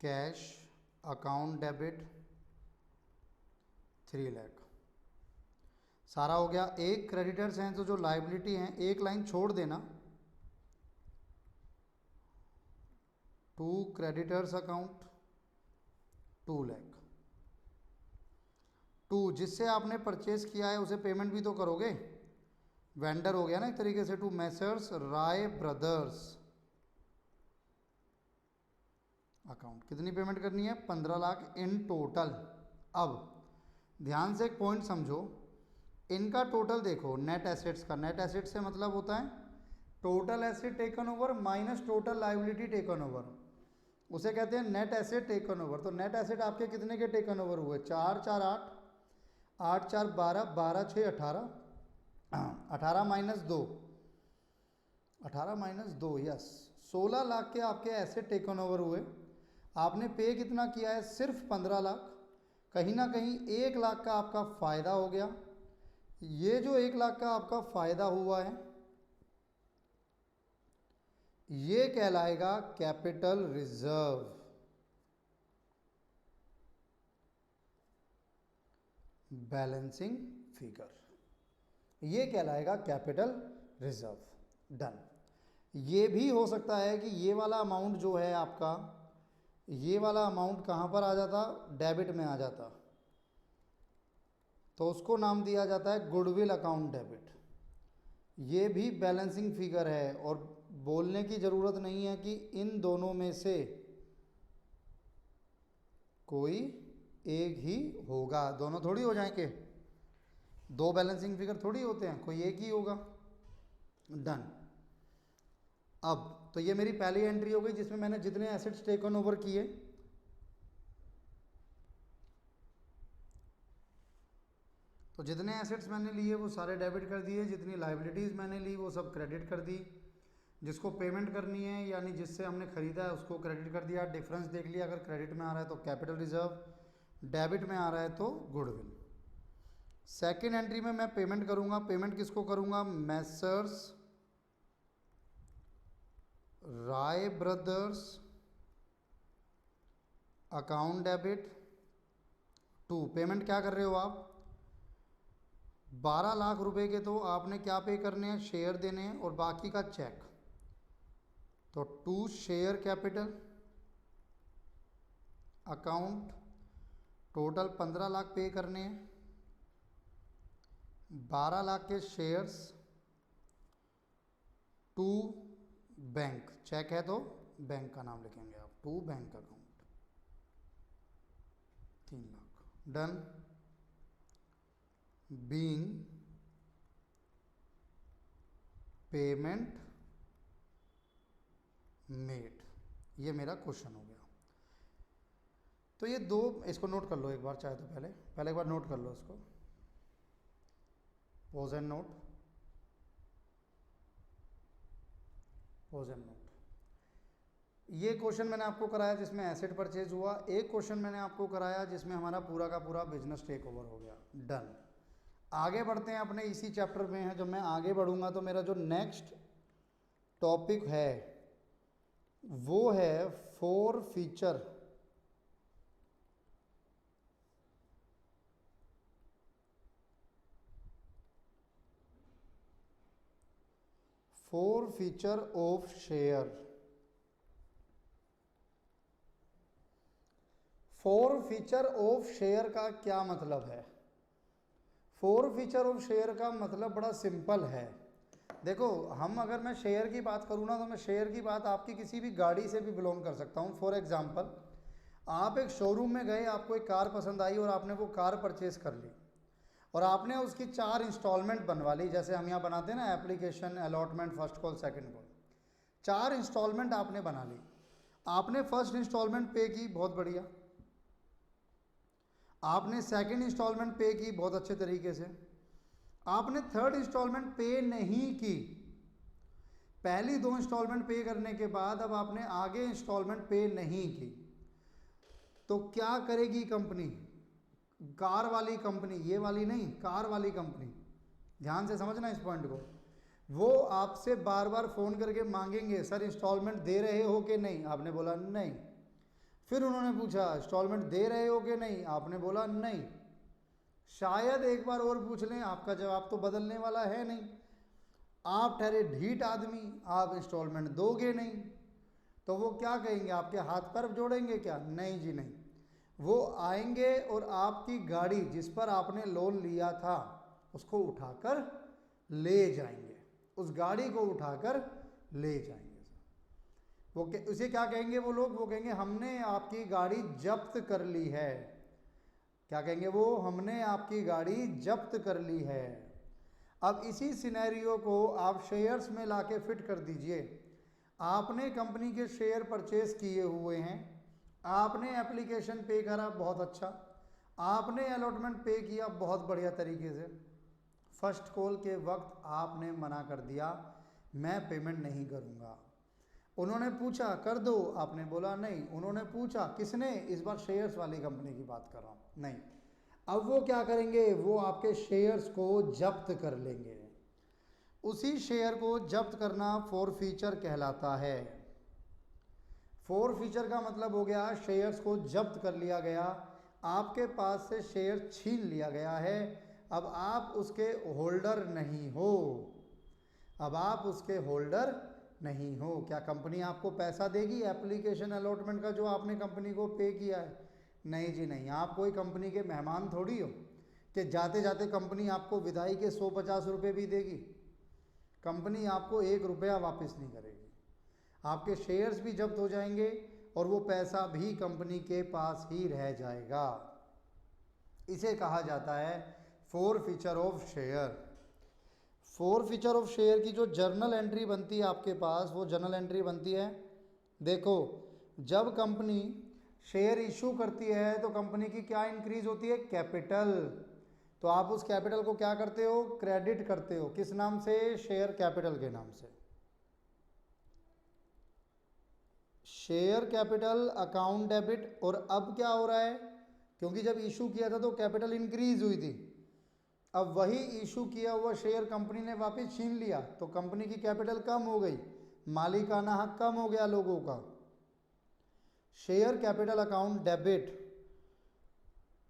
cash account debit 3 lakh, सारा हो गया। एक क्रेडिटर्स हैं तो जो लाइबिलिटी हैं एक लाइन छोड़ देना, 2 क्रेडिटर्स अकाउंट 2 लाख। 2 जिससे आपने परचेज किया है उसे पेमेंट भी तो करोगे, वेंडर हो गया ना एक तरीके से, to messrs Rai brothers account. कितनी पेमेंट करनी है? 15 लाख इन टोटल। अब ध्यान से एक पॉइंट समझो, इनका टोटल देखो, नेट एसेट्स का, नेट एसेट से मतलब होता है total asset taken over minus total liability taken over, उसे कहते हैं नेट एसेट टेकन ओवर। तो नेट एसेट आपके कितने के टेकन ओवर हुए? 4 4 8, 8 4 12, 12 6 18, 18 माइनस 2, 18 माइनस 2, यस, 16 लाख के आपके एसेट टेकन ओवर हुए। आपने पे कितना किया है? सिर्फ 15 लाख। कहीं ना कहीं 1 लाख का आपका फ़ायदा हो गया। ये जो 1 लाख का आपका फ़ायदा हुआ है ये कहलाएगा कैपिटल रिजर्व। बैलेंसिंग फिगर, ये कहलाएगा कैपिटल रिजर्व। डन। ये भी हो सकता है कि ये वाला अमाउंट जो है आपका, ये वाला अमाउंट कहाँ पर आ जाता? डेबिट में आ जाता, तो उसको नाम दिया जाता है गुडविल अकाउंट डेबिट। ये भी बैलेंसिंग फिगर है और बोलने की ज़रूरत नहीं है कि इन दोनों में से कोई एक ही होगा, दोनों थोड़ी हो जाएंगे, दो बैलेंसिंग फिगर थोड़ी होते हैं, कोई एक ही होगा। डन। अब तो ये मेरी पहली एंट्री हो गई जिसमें मैंने जितने एसेट्स टेकन ओवर किए, तो जितने एसेट्स मैंने लिए वो सारे डेबिट कर दिए, जितनी लायबिलिटीज़ मैंने ली वो सब क्रेडिट कर दी, जिसको पेमेंट करनी है यानी जिससे हमने ख़रीदा है उसको क्रेडिट कर दिया, डिफरेंस देख लिया, अगर क्रेडिट में आ रहा है तो कैपिटल रिजर्व, डेबिट में आ रहा है तो गुडविल। सेकेंड एंट्री में मैं पेमेंट करूँगा, पेमेंट किसको करूँगा? Messrs Rai brothers account debit to, payment क्या कर रहे हो आप? 12 लाख रुपए के तो आपने क्या पे करने हैं? शेयर देने हैं, और बाकी का चेक, तो to share capital account, total 15 lakh pay करने हैं, 12 लाख के शेयर्स, टू बैंक, चेक है तो बैंक का नाम लिखेंगे आप, to bank account, 3 lakh. Done. Being payment made, ये मेरा क्वेश्चन हो गया। तो ये दो, इसको नोट कर लो एक बार चाहे तो, पहले एक बार नोट कर लो इसको, pose and note, pose and note. ये क्वेश्चन मैंने आपको कराया जिसमें एसेट परचेज हुआ, एक क्वेश्चन मैंने आपको कराया जिसमें हमारा पूरा का पूरा बिजनेस टेक ओवर हो गया। डन। आगे बढ़ते हैं, अपने इसी चैप्टर में है। जब मैं आगे बढ़ूंगा तो मेरा जो नेक्स्ट टॉपिक है वो है four feature of share. Four feature of share का क्या मतलब है? फोर फीचर ऑफ शेयर का मतलब बड़ा सिंपल है। देखो, हम अगर मैं शेयर की बात करूँ ना, तो मैं शेयर की बात आपकी किसी भी गाड़ी से भी बिलोंग कर सकता हूँ। फॉर एग्जांपल, आप एक शोरूम में गए, आपको एक कार पसंद आई और आपने वो कार परचेज कर ली और आपने उसकी 4 इंस्टॉलमेंट बनवा ली, जैसे हम यहाँ बनाते हैं ना, application, allotment, first call, second call, 4 instalment आपने बना ली। आपने फर्स्ट इंस्टॉलमेंट पे की, बहुत बढ़िया। आपने सेकंड इंस्टॉलमेंट पे की, बहुत अच्छे तरीके से। आपने थर्ड इंस्टॉलमेंट पे नहीं की। पहली 2 इंस्टॉलमेंट पे करने के बाद अब आपने आगे इंस्टॉलमेंट पे नहीं की, तो क्या करेगी कंपनी? कार वाली कंपनी, ये वाली नहीं, कार वाली कंपनी, ध्यान से समझना इस पॉइंट को, वो आपसे बार बार फ़ोन करके मांगेंगे, सर इंस्टॉलमेंट दे रहे हो कि नहीं? आपने बोला नहीं। फिर उन्होंने पूछा इंस्टॉलमेंट दे रहे हो कि नहीं? आपने बोला नहीं। शायद एक बार और पूछ लें, आपका जवाब तो बदलने वाला है नहीं। आप ठहरे ढीठ आदमी, आप इंस्टॉलमेंट दोगे नहीं, तो वो क्या कहेंगे? आपके हाथ पैर जोड़ेंगे क्या? नहीं जी नहीं। वो आएंगे और आपकी गाड़ी जिस पर आपने लोन लिया था उसको उठाकर ले जाएंगे, उस गाड़ी को उठाकर ले जाएंगे। वो उसे क्या कहेंगे वो लोग? वो कहेंगे हमने आपकी गाड़ी जब्त कर ली है। क्या कहेंगे वो, हमने आपकी गाड़ी जब्त कर ली है। अब इसी सिनेरियो को आप शेयर्स में लाके फिट कर दीजिए। आपने कंपनी के शेयर परचेस किए हुए हैं, आपने एप्लीकेशन पे करा, बहुत अच्छा, आपने अलॉटमेंट पे किया बहुत बढ़िया तरीके से। फर्स्ट कॉल के वक्त आपने मना कर दिया, मैं पेमेंट नहीं करूँगा। उन्होंने पूछा कर दो, आपने बोला नहीं। उन्होंने पूछा, किसने, इस बार शेयर्स वाली कंपनी की बात कर रहा हूँ, नहीं। अब वो क्या करेंगे, वो आपके शेयर्स को जब्त कर लेंगे। उसी शेयर को जब्त करना फोरफीचर कहलाता है। फोरफीचर का मतलब हो गया शेयर्स को जब्त कर लिया गया, आपके पास से शेयर छीन लिया गया है। अब आप उसके होल्डर नहीं हो, अब आप उसके होल्डर नहीं हो। क्या कंपनी आपको पैसा देगी एप्लीकेशन अलॉटमेंट का जो आपने कंपनी को पे किया है? नहीं जी नहीं। आप कोई कंपनी के मेहमान थोड़ी हो कि जाते जाते कंपनी आपको विदाई के 150 रुपये भी देगी। कंपनी आपको 1 रुपया वापस नहीं करेगी। आपके शेयर्स भी जब्त हो जाएंगे और वो पैसा भी कंपनी के पास ही रह जाएगा। इसे कहा जाता है forfeiture of share. Forfeiture of share की जो जर्नल एंट्री बनती है आपके पास, वो जर्नल एंट्री बनती है, देखो, जब कंपनी शेयर इशू करती है तो कंपनी की क्या इंक्रीज होती है, कैपिटल। तो आप उस कैपिटल को क्या करते हो, क्रेडिट करते हो। किस नाम से, शेयर कैपिटल के नाम से। Share capital account debit. और अब क्या हो रहा है, क्योंकि जब इशू किया था तो कैपिटल इंक्रीज हुई थी, अब वही इशू किया हुआ शेयर कंपनी ने वापस छीन लिया तो कंपनी की कैपिटल कम हो गई, मालिकाना हक कम हो गया लोगों का। Share capital account debit,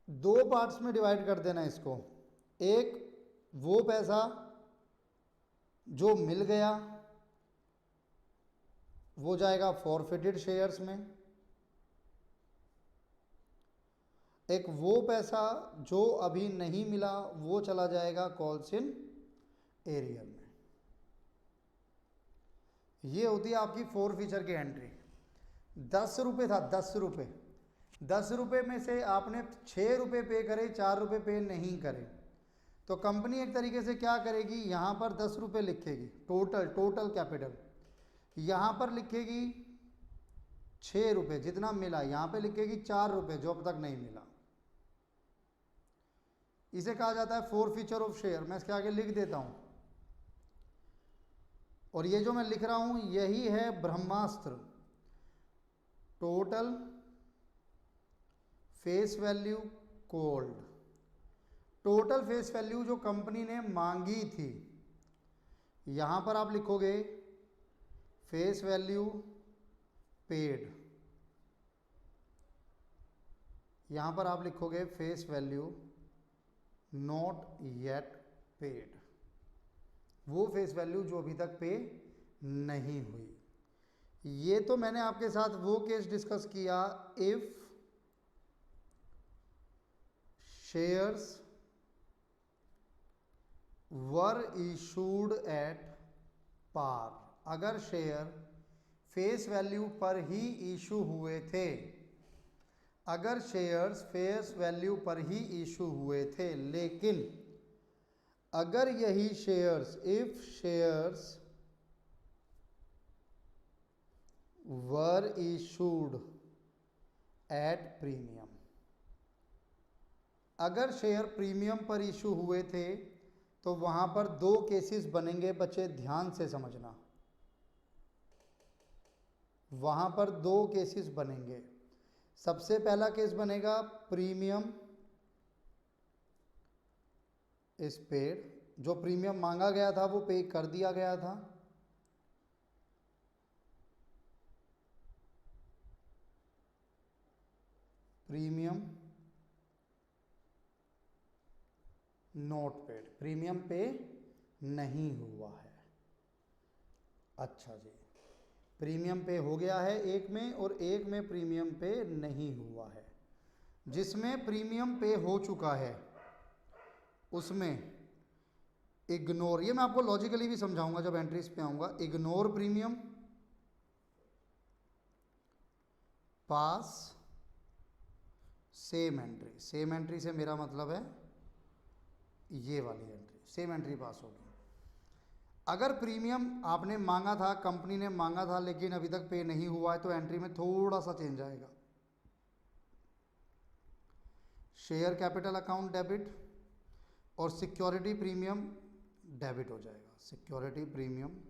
2 parts में डिवाइड कर देना इसको। एक वो पैसा जो मिल गया वो जाएगा फॉरफिटेड शेयर्स में, एक वो पैसा जो अभी नहीं मिला वो चला जाएगा कॉल्स इन एरियर में। ये होती है आपकी फोरफीचर की एंट्री। 10 रुपये था, 10 रुपये, 10 रुपये में से आपने 6 रुपये पे करे, 4 रुपये पे नहीं करे, तो कंपनी एक तरीके से क्या करेगी, यहाँ पर 10 रुपये लिखेगी टोटल कैपिटल, यहाँ पर लिखेगी 6 रुपये जितना मिला, यहाँ पे लिखेगी 4 रुपये जो अब तक नहीं मिला। इसे कहा जाता है फोरफीचर ऑफ शेयर। मैं इसके आगे लिख देता हूँ, और ये जो मैं लिख रहा हूँ यही है ब्रह्मास्त्र। Total face value called, total face value जो कंपनी ने मांगी थी, यहां पर आप लिखोगे फेस वैल्यू पेड, यहां पर आप लिखोगे face value not yet paid, वो फेस वैल्यू जो अभी तक पे नहीं हुई। ये तो मैंने आपके साथ वो केस डिस्कस किया, if shares were issued at par, अगर शेयर फेस वैल्यू पर ही इशू हुए थे, अगर शेयर्स फेस वैल्यू पर ही इशू हुए थे, लेकिन अगर यही shares, if shares were issued at premium, अगर शेयर प्रीमियम पर इशू हुए थे तो वहां पर 2 केसेस बनेंगे बच्चे, ध्यान से समझना, वहां पर 2 केसेस बनेंगे। सबसे पहला केस बनेगा प्रीमियम इज पेड, जो प्रीमियम मांगा गया था वो पे कर दिया गया था, प्रीमियम नॉट पेड, प्रीमियम पे नहीं हुआ है। अच्छा जी, प्रीमियम पे हो गया है एक में, और एक में प्रीमियम पे नहीं हुआ है। जिसमें प्रीमियम पे हो चुका है उसमें इग्नोर, ये मैं आपको लॉजिकली भी समझाऊंगा जब एंट्रीज पे आऊंगा, इग्नोर प्रीमियम, पास सेम एंट्री, सेम एंट्री से मेरा मतलब है ये वाली एंट्री, सेम एंट्री पास होगी। अगर प्रीमियम आपने मांगा था, कंपनी ने मांगा था, लेकिन अभी तक पे नहीं हुआ है, तो एंट्री में थोड़ा सा चेंज आएगा। शेयर कैपिटल अकाउंट डेबिट और सिक्योरिटी प्रीमियम डेबिट हो जाएगा। Security premium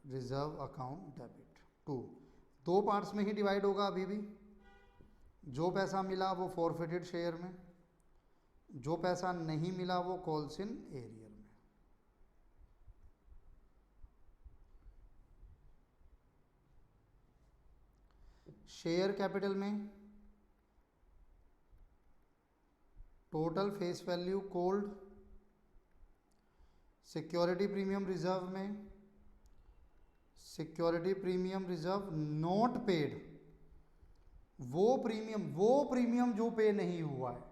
reserve account debit to, दो पार्ट्स में ही डिवाइड होगा अभी भी। जो पैसा मिला वो फॉरफिटेड शेयर में, जो पैसा नहीं मिला वो कॉल्स इन एरियर में। शेयर कैपिटल में total face value called, security premium reserve में security premium reserve not paid, वो प्रीमियम जो पे नहीं हुआ है।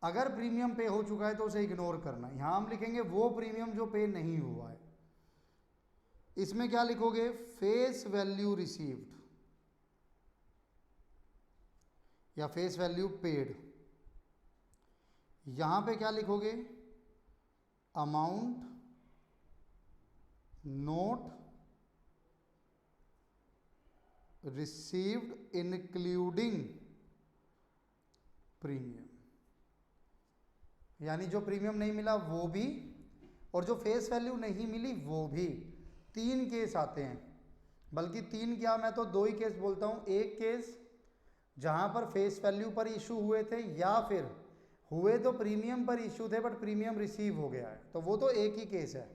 अगर प्रीमियम पे हो चुका है तो उसे इग्नोर करना। यहां हम लिखेंगे वो प्रीमियम जो पे नहीं हुआ है। इसमें क्या लिखोगे? फेस वैल्यू रिसीव्ड या फेस वैल्यू पेड। यहां पे क्या लिखोगे? Amount note received including premium, यानी जो प्रीमियम नहीं मिला वो भी और जो फेस वैल्यू नहीं मिली वो भी। तीन केस आते हैं, बल्कि तीन क्या, मैं तो दो ही केस बोलता हूं। एक केस जहां पर फेस वैल्यू पर इशू हुए थे, या फिर हुए तो प्रीमियम पर इशू थे बट प्रीमियम रिसीव हो गया है, तो वो तो एक ही केस है।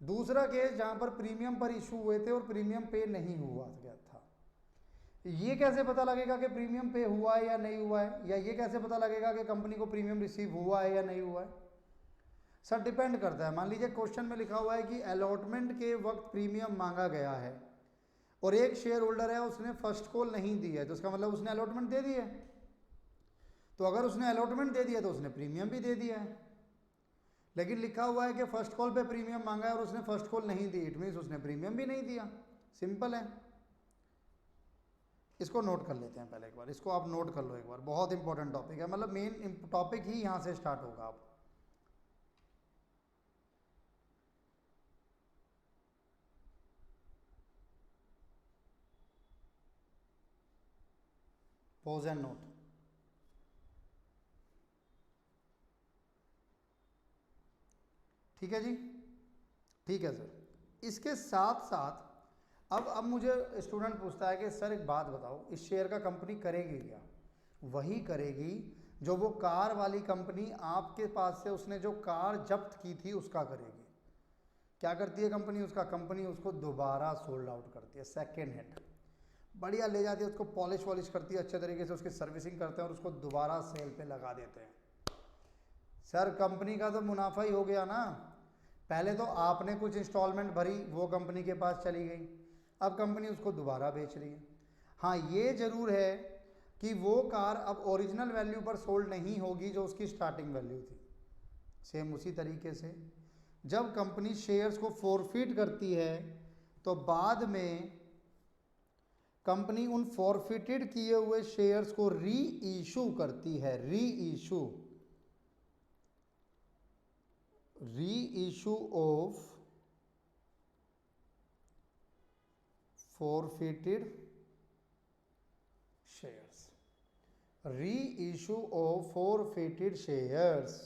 दूसरा केस जहां पर प्रीमियम पर इशू हुए थे और प्रीमियम पे नहीं हुआ था। ये कैसे पता लगेगा कि प्रीमियम पे हुआ है या नहीं हुआ है, या ये कैसे पता लगेगा कि कंपनी को प्रीमियम रिसीव हुआ है या नहीं हुआ है? सर डिपेंड करता है। मान लीजिए क्वेश्चन में लिखा हुआ है कि अलॉटमेंट के वक्त प्रीमियम मांगा गया है और एक शेयर होल्डर है उसने फर्स्ट कॉल नहीं दी है, तो उसका मतलब उसने अलॉटमेंट दे दी है। तो अगर उसने अलॉटमेंट दे दिया तो उसने प्रीमियम भी दे दिया है। लेकिन लिखा हुआ है कि फर्स्ट कॉल पे प्रीमियम मांगा है और उसने फर्स्ट कॉल नहीं दी, इट मीन्स उसने प्रीमियम भी नहीं दिया। सिंपल है। इसको नोट कर लेते हैं पहले एक बार, इसको आप नोट कर लो एक बार, बहुत इंपॉर्टेंट टॉपिक है, मतलब मेन टॉपिक ही यहां से स्टार्ट होगा। आप पॉज एंड नोट। ठीक है जी, ठीक है सर। इसके साथ साथ अब मुझे स्टूडेंट पूछता है कि सर एक बात बताओ, इस शेयर का कंपनी करेगी क्या? वही करेगी जो वो कार वाली कंपनी आपके पास से उसने जो कार जब्त की थी उसका करेगी। क्या करती है कंपनी? कंपनी उसको दोबारा सोल्ड आउट करती है, सेकेंड हैंड बढ़िया ले जाती है, उसको पॉलिश वॉलिश करती है अच्छे तरीके से, उसकी सर्विसिंग करते हैं और उसको दोबारा सेल पे लगा देते हैं। सर कंपनी का तो मुनाफा ही हो गया ना। पहले तो आपने कुछ इंस्टॉलमेंट भरी, वो कंपनी के पास चली गई, अब कंपनी उसको दोबारा बेच रही है। हाँ ये जरूर है कि वो कार अब ओरिजिनल वैल्यू पर सोल्ड नहीं होगी जो उसकी स्टार्टिंग वैल्यू थी। सेम उसी तरीके से जब कंपनी शेयर्स को फॉरफिट करती है तो बाद में कंपनी उन फॉरफिटेड किए हुए शेयर्स को री इशू करती है। री इशू ऑफ फॉरफिटेड शेयर्स, री इशू ऑफ फॉरफिटेड शेयर्स।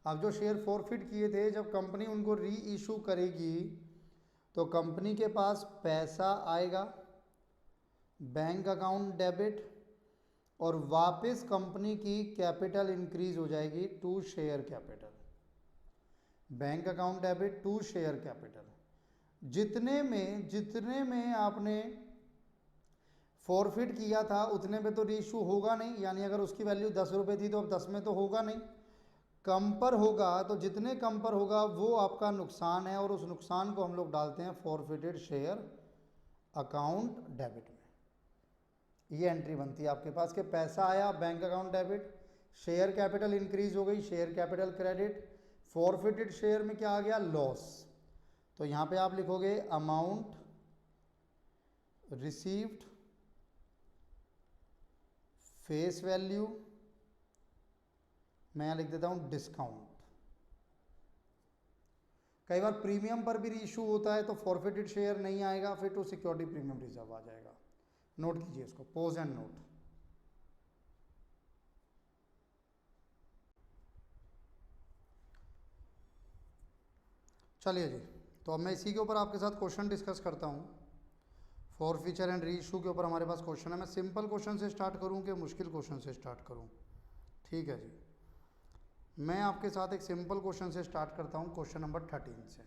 अब जो शेयर फॉरफिट किए थे, जब कंपनी उनको री इशू करेगी तो कंपनी के पास पैसा आएगा, बैंक अकाउंट डेबिट, और वापस कंपनी की कैपिटल इंक्रीज हो जाएगी to share capital. Bank account debit to share capital. जितने में आपने फॉरफिट किया था उतने पे तो रीइशू होगा नहीं, यानी अगर उसकी वैल्यू 10 रुपये थी तो अब 10 में तो होगा नहीं, कम पर होगा। तो जितने कम पर होगा वो आपका नुकसान है, और उस नुकसान को हम लोग डालते हैं फॉरफिटेड शेयर अकाउंट डेबिट में। ये एंट्री बनती है आपके पास कि पैसा आया bank account debit, share capital increase हो गई share capital credit, forfeited share में क्या आ गया? लॉस। तो यहां पे आप लिखोगे अमाउंट रिसीव्ड फेस वैल्यू, मैं यहाँ लिख देता हूँ डिस्काउंट। कई बार प्रीमियम पर भी रीइशू होता है तो फॉरफिटेड शेयर नहीं आएगा, फिर टू सिक्योरिटी प्रीमियम रिजर्व आ जाएगा। नोट कीजिए इसको, पोज एंड नोट। चलिए जी, तो अब मैं इसी के ऊपर आपके साथ क्वेश्चन डिस्कस करता हूँ। फॉरफीचर एंड रीइशू के ऊपर हमारे पास क्वेश्चन है। मैं सिंपल क्वेश्चन से स्टार्ट करूँ कि मुश्किल क्वेश्चन से स्टार्ट करूँ? ठीक है जी, मैं आपके साथ एक सिंपल क्वेश्चन से स्टार्ट करता हूँ, क्वेश्चन नंबर 13 से।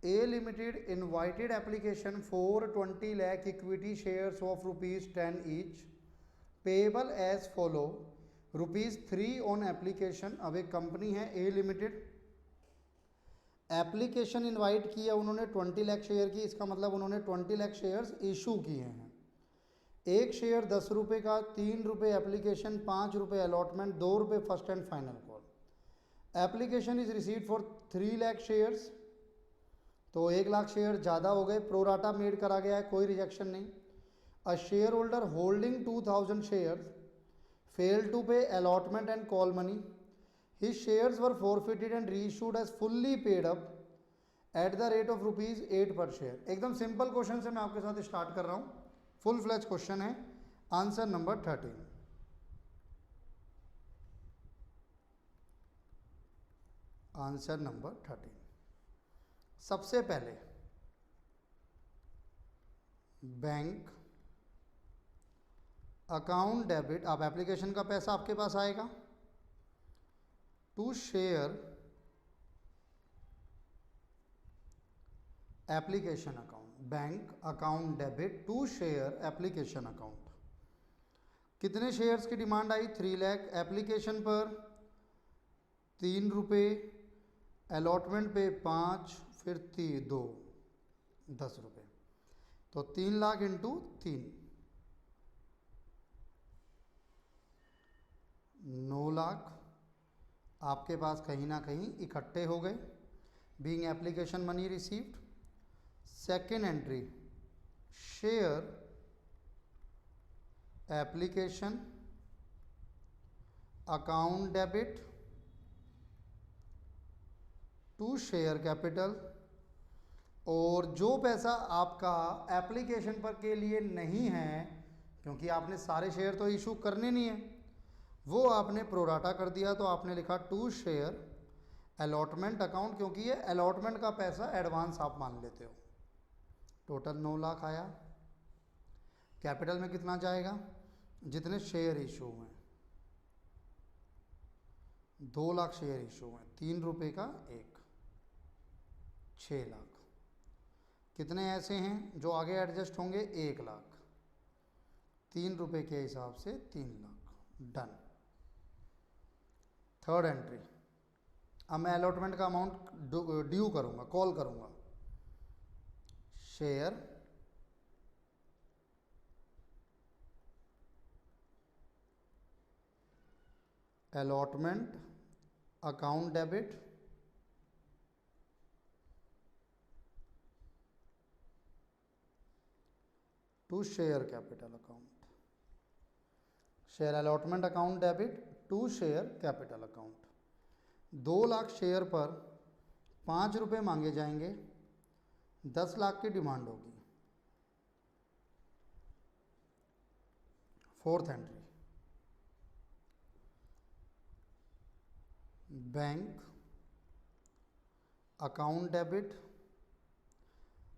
A limited invited application for 20 lakh equity shares of ₹10 each, payable as follow, ₹3 on application. अब एक कंपनी है ए लिमिटेड, एप्लीकेशन इनवाइट किया उन्होंने 20 लाख शेयर की, इसका मतलब उन्होंने 20 लाख शेयर्स इशू किए हैं। एक शेयर 10 रुपये का, 3 रुपये एप्लीकेशन, 5 रुपये अलॉटमेंट, 2 रुपये first and final call. Application is received for 3 lakh shares, तो 1 लाख शेयर ज़्यादा हो गए, प्रोराटा मेड करा गया है, कोई रिजेक्शन नहीं। A share holder holding 2000 shares fail to pay allotment and call money, his shares were forfeited and reissued as fully paid up at the rate of ₹8 per share। एकदम simple question से मैं आपके साथ start कर रहा हूँ, full fledged question है। Answer number 13, answer number 13। सबसे पहले बैंक अकाउंट डेबिट, अब एप्लीकेशन का पैसा आपके पास आएगा to share application account, bank account debit to share application account. कितने शेयर्स की डिमांड आई? 3 लाख। एप्लीकेशन पर 3 रुपये, अलॉटमेंट पे 5, फिर 2, 10 रुपये, तो 3 लाख इंटू 3, 9 लाख आपके पास कहीं ना कहीं इकट्ठे हो गए, being application money received. Second entry, share application account debit to share capital, और जो पैसा आपका एप्लीकेशन पर के लिए नहीं है, क्योंकि आपने सारे शेयर तो इशू करने नहीं है, वो आपने प्रोराटा कर दिया, तो आपने लिखा टू शेयर अलॉटमेंट अकाउंट, क्योंकि ये अलॉटमेंट का पैसा एडवांस आप मान लेते हो। टोटल 9 लाख आया। कैपिटल में कितना जाएगा? जितने शेयर इशू हुए, 2 लाख शेयर इशू हुए, 3 रुपये का 1, 6 लाख। कितने ऐसे हैं जो आगे एडजस्ट होंगे? 1 लाख, 3 रुपये के हिसाब से 3 लाख। डन। थर्ड एंट्री, अब मैं अलॉटमेंट का अमाउंट ड्यू करूंगा, कॉल करूंगा। Share allotment account debit to share capital account, share allotment account debit to share capital account. 2 lakh share पर 5 रुपये मांगे जाएंगे, 10 लाख की डिमांड होगी। Fourth entry, bank account debit,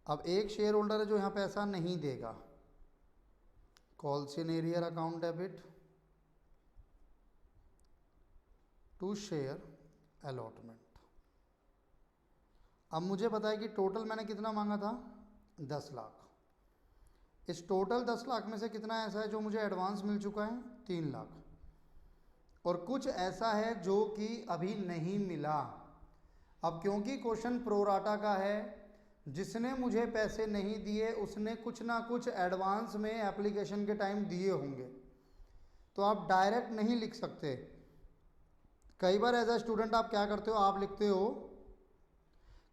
अब एक शेयर होल्डर है जो यहाँ पैसा नहीं देगा, calls in arrear account debit to share allotment. अब मुझे पता है कि टोटल मैंने कितना मांगा था? 10 लाख। इस टोटल 10 लाख में से कितना ऐसा है जो मुझे एडवांस मिल चुका है? 3 लाख। और कुछ ऐसा है जो कि अभी नहीं मिला। अब क्योंकि क्वेश्चन प्रोराटा का है, जिसने मुझे पैसे नहीं दिए उसने कुछ ना कुछ एडवांस में एप्लीकेशन के टाइम दिए होंगे, तो आप डायरेक्ट नहीं लिख सकते। कई बार एज अ स्टूडेंट आप क्या करते हो, आप लिखते हो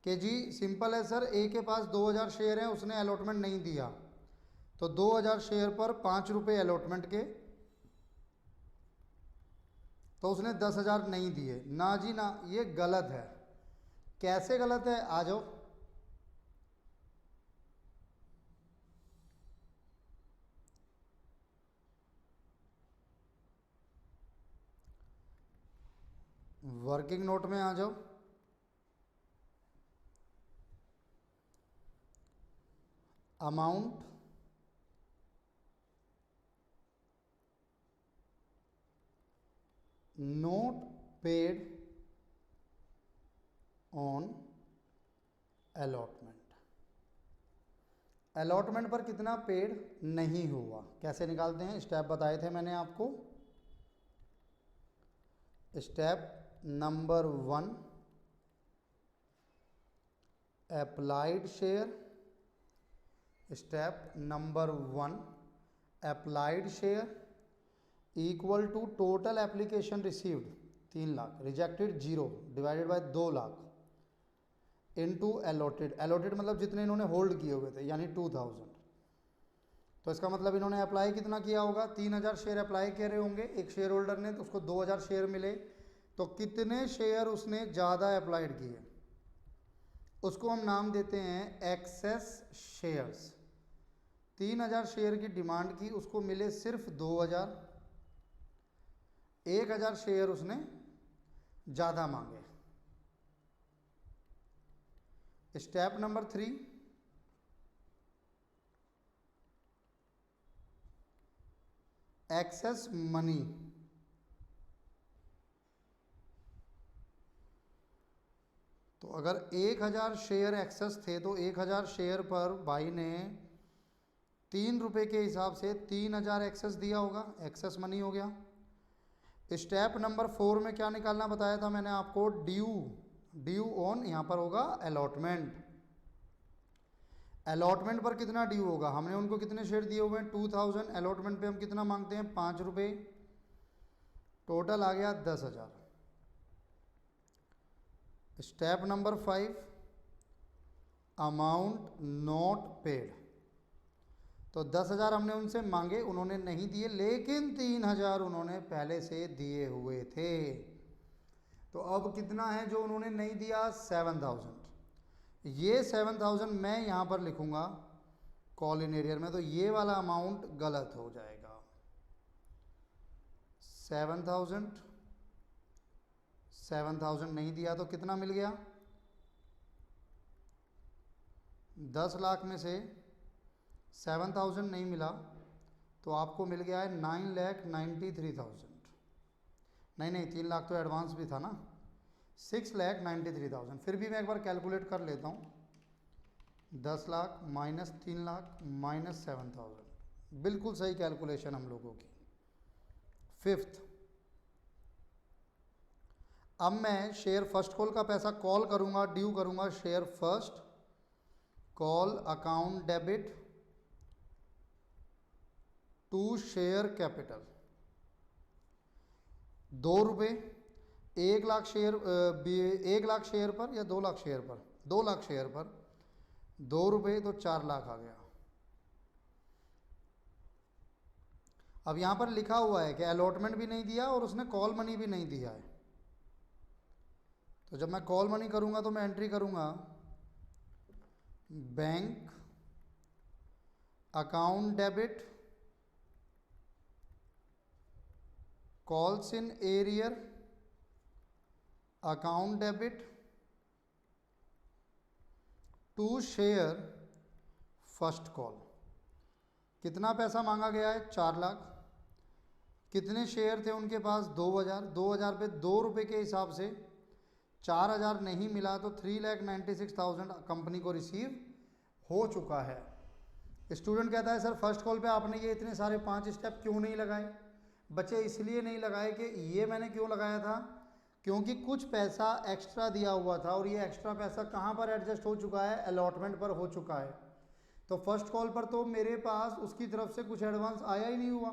कि जी सिंपल है सर, ए के पास 2000 शेयर हैं, उसने अलॉटमेंट नहीं दिया, तो 2000 शेयर पर 5 रुपये अलॉटमेंट के, तो उसने 10,000 नहीं दिए। ना जी ना, ये गलत है। कैसे गलत है, आ जाओ। वर्किंग नोट में आ जाओ। Amount note paid on allotment. Allotment पर कितना पेड नहीं हुआ, कैसे निकालते हैं, स्टेप बताए थे मैंने आपको। Step number 1, applied share. Step number 1, applied share equal to total application received 3 lakh, rejected 0 divided by 2 lakh into allotted. Allotted मतलब जितने इन्होंने होल्ड किए हुए थे, यानी 2000। तो इसका मतलब इन्होंने अप्लाई कितना किया होगा, 3000 शेयर अप्लाई कर रहे होंगे एक शेयर होल्डर ने, तो उसको 2000 शेयर मिले। तो कितने शेयर उसने ज़्यादा अप्लाइड किए, उसको हम नाम देते हैं एक्सेस शेयर्स। 3000 शेयर की डिमांड की, उसको मिले सिर्फ 2000, 1000 शेयर उसने ज़्यादा मांगे। Step number 3, excess money. तो अगर 1000 शेयर एक्सेस थे तो 1000 शेयर पर भाई ने 3 रुपये के हिसाब से 3000 एक्सेस दिया होगा, एक्सेस मनी हो गया। स्टेप नंबर 4 में क्या निकालना बताया था मैंने आपको, ड्यू ऑन, यहाँ पर होगा अलॉटमेंट। अलॉटमेंट पर कितना ड्यू होगा, हमने उनको कितने शेयर दिए हुए हैं 2000, अलॉटमेंट पे हम कितना मांगते हैं 5 रुपये, टोटल आ गया 10,000। Step number 5, amount not paid. तो 10,000 हमने उनसे मांगे, उन्होंने नहीं दिए, लेकिन 3000 उन्होंने पहले से दिए हुए थे। तो अब कितना है जो उन्होंने नहीं दिया, 7000। ये 7000 मैं यहाँ पर लिखूँगा कॉल इन एरियर में, तो ये वाला अमाउंट गलत हो जाएगा। 7000 नहीं दिया तो कितना मिल गया, 10 लाख में से 7000 नहीं मिला तो आपको मिल गया है 9,93,000। नहीं 3 लाख तो एडवांस भी था ना, 6,93,000। फिर भी मैं एक बार कैलकुलेट कर लेता हूँ, 10 लाख माइनस 3 लाख माइनस 7000, बिल्कुल सही कैलकुलेशन हम लोगों की। 5th, अब मैं शेयर फर्स्ट कॉल का पैसा कॉल करूँगा, ड्यू करूँगा share first, call account debit to share capital 2 रुपये, 1 लाख शेयर 1 लाख शेयर पर या 2 लाख शेयर पर, 2 लाख शेयर पर 2 रुपये तो 4 लाख आ गया। अब यहाँ पर लिखा हुआ है कि अलॉटमेंट भी नहीं दिया और उसने कॉल मनी भी नहीं दिया है। तो जब मैं कॉल मनी करूँगा तो मैं एंट्री करूँगा bank account debit calls in arrear account debit to share first call. कितना पैसा मांगा गया है, 4 लाख। कितने शेयर थे उनके पास, 2000। 2000 पे 2 रुपये के हिसाब से 4000 नहीं मिला तो 3,96,000 कंपनी को रिसीव हो चुका है। स्टूडेंट कहता है सर फर्स्ट कॉल पे आपने ये इतने सारे 5 स्टेप क्यों नहीं लगाए। बच्चे इसलिए नहीं लगाए कि ये मैंने क्यों लगाया था, क्योंकि कुछ पैसा एक्स्ट्रा दिया हुआ था और ये एक्स्ट्रा पैसा कहाँ पर एडजस्ट हो चुका है, अलॉटमेंट पर हो चुका है। तो फर्स्ट कॉल पर तो मेरे पास उसकी तरफ से कुछ एडवांस आया ही नहीं हुआ,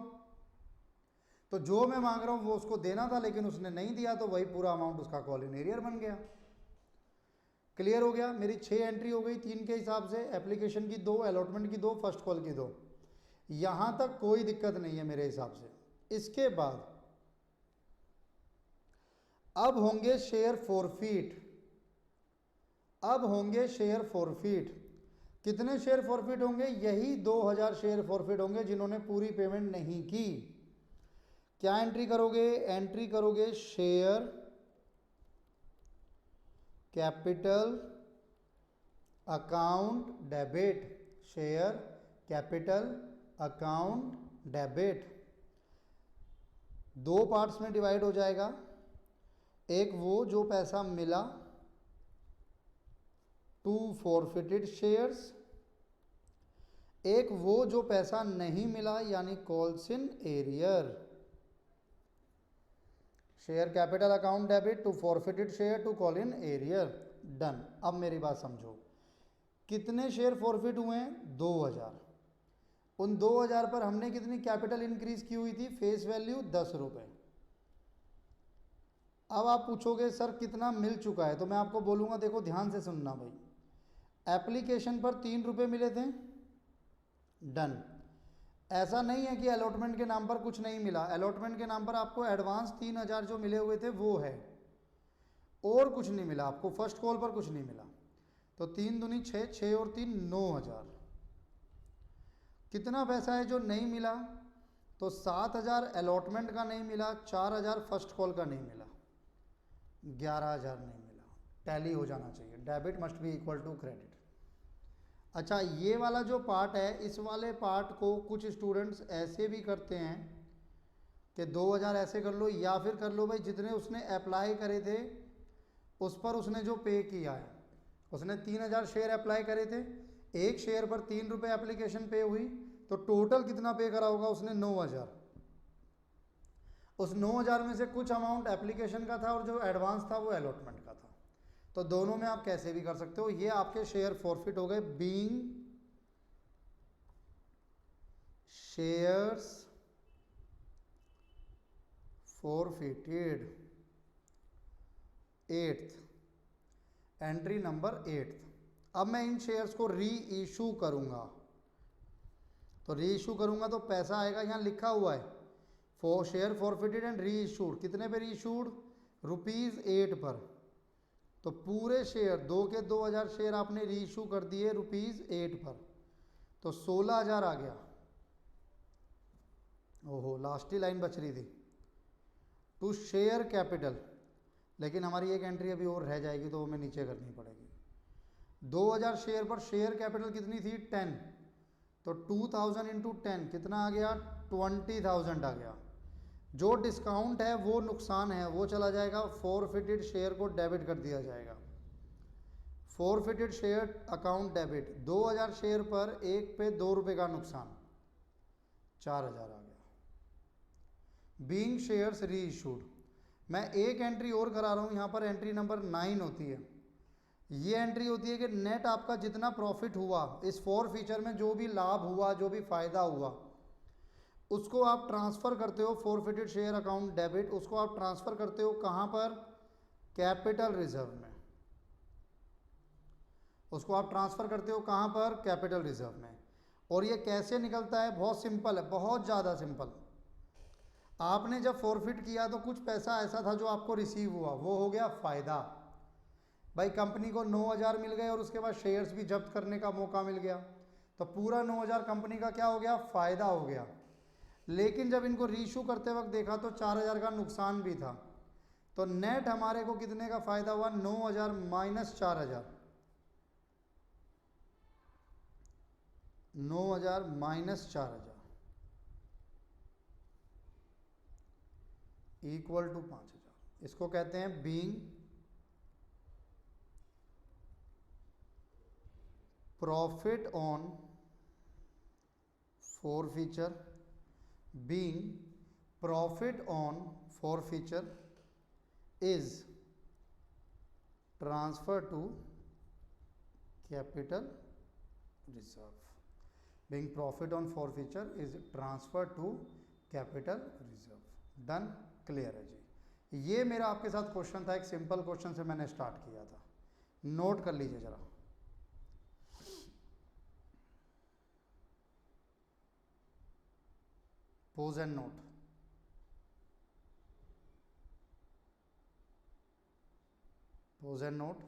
तो जो मैं मांग रहा हूँ वो उसको देना था, लेकिन उसने नहीं दिया, तो वही पूरा अमाउंट उसका कॉल इन एरियर बन गया। क्लियर हो गया। मेरी 6 एंट्री हो गई 3 के हिसाब से, एप्लीकेशन की 2, अलॉटमेंट की 2, फर्स्ट कॉल की 2। यहाँ तक कोई दिक्कत नहीं है मेरे हिसाब से। इसके बाद अब होंगे शेयर फॉरफिट, अब होंगे शेयर फॉरफिट। कितने शेयर फॉरफिट होंगे? यही 2000 शेयर फॉरफिट होंगे जिन्होंने पूरी पेमेंट नहीं की। क्या एंट्री करोगे? एंट्री करोगे share capital account debit, share capital account debit. दो पार्ट्स में डिवाइड हो जाएगा, एक वो जो पैसा मिला टू फॉरफिटेड शेयर्स, एक वो जो पैसा नहीं मिला यानी calls in arrear. Share capital account debit to forfeited share to call in arrear. Done. अब मेरी बात समझो, कितने शेयर फॉरफिट हुए हैं? 2000। उन 2000 पर हमने कितनी कैपिटल इंक्रीज की हुई थी? फेस वैल्यू 10 रुपये। अब आप पूछोगे सर कितना मिल चुका है, तो मैं आपको बोलूँगा देखो ध्यान से सुनना भाई, एप्लीकेशन पर 3 रुपये मिले थे, डन। ऐसा नहीं है कि अलॉटमेंट के नाम पर कुछ नहीं मिला, अलॉटमेंट के नाम पर आपको एडवांस 3000 जो मिले हुए थे वो है, और कुछ नहीं मिला आपको, फर्स्ट कॉल पर कुछ नहीं मिला। तो 3 दूनी 6, 6 और 3 9000। कितना पैसा है जो नहीं मिला? तो 7000 अलॉटमेंट का नहीं मिला, 4000 फर्स्ट कॉल का नहीं मिला, 11000 नहीं मिला। टैली हो जाना चाहिए, debit must be equal to credit. अच्छा, ये वाला जो पार्ट है, इस वाले पार्ट को कुछ स्टूडेंट्स ऐसे भी करते हैं कि 2000 ऐसे कर लो, या फिर कर लो भाई जितने उसने अप्लाई करे थे उस पर उसने जो पे किया है, उसने 3000 शेयर अप्लाई करे थे, एक शेयर पर 3 रुपये एप्लीकेशन पे हुई, तो टोटल कितना पे करा होगा उसने? 9000। उस 9000 में से कुछ अमाउंट एप्लीकेशन का था और जो एडवांस था वो अलॉटमेंट का था। तो दोनों में आप कैसे भी कर सकते हो। ये आपके शेयर फॉरफिट हो गए, being shares forfeited. 8th entry number 8th। अब मैं इन शेयर्स को री इशू करूंगा, तो री इशू करूंगा तो पैसा आएगा, यहाँ लिखा हुआ है for share forfeited and re issued. कितने पे री इशूड? ₹8 पर। तो पूरे शेयर 2 के 2000 शेयर आपने री इशू कर दिए ₹8 पर, तो 16000 आ गया। ओहो, लास्ट ही लाइन बच रही थी, टू शेयर कैपिटल, लेकिन हमारी एक एंट्री अभी और रह जाएगी तो वो हमें नीचे करनी पड़ेगी। 2000 शेयर पर शेयर कैपिटल कितनी थी? 10। तो 2000 इंटू 10 कितना आ गया? 20000 आ गया। जो डिस्काउंट है वो नुकसान है, वो चला जाएगा, फॉरफिटेड शेयर को डेबिट कर दिया जाएगा। Forfeited share account debit, 2000 share पर एक पे 2 रुपये का नुकसान, 4000 आ गया। बीइंग शेयर्स री इशूड, मैं एक एंट्री और करा रहा हूँ, यहाँ पर एंट्री नंबर 9 होती है। ये एंट्री होती है कि नेट आपका जितना प्रॉफिट हुआ इस फॉर फीचर में, जो भी लाभ हुआ, जो भी फायदा हुआ, उसको आप ट्रांसफ़र करते हो फॉरफिटेड शेयर अकाउंट डेबिट, उसको आप ट्रांसफ़र करते हो कहाँ पर? कैपिटल रिजर्व में। उसको आप ट्रांसफ़र करते हो कहाँ पर? कैपिटल रिजर्व में। और ये कैसे निकलता है? बहुत सिंपल है, बहुत ज़्यादा सिंपल। आपने जब फॉरफिट किया तो कुछ पैसा ऐसा था जो आपको रिसीव हुआ, वो हो गया फ़ायदा। भाई कंपनी को 9000 मिल गए और उसके बाद शेयर्स भी जब्त करने का मौका मिल गया, तो पूरा 9000 कंपनी का क्या हो गया? फ़ायदा हो गया। लेकिन जब इनको रीइशू करते वक्त देखा तो 4000 का नुकसान भी था, तो नेट हमारे को कितने का फ़ायदा हुआ? 9000 माइनस 4000, 9000 माइनस 4000 इक्वल टू 5000। इसको कहते हैं being profit on forfeiture, being profit on forfeiture is transferred to capital reserve. Being profit on forfeiture is transferred to capital reserve. Done, clear है जी। ये मेरा आपके साथ क्वेश्चन था, एक सिंपल क्वेश्चन से मैंने स्टार्ट किया था, नोट कर लीजिए जरा। Pose and note. Pose and note.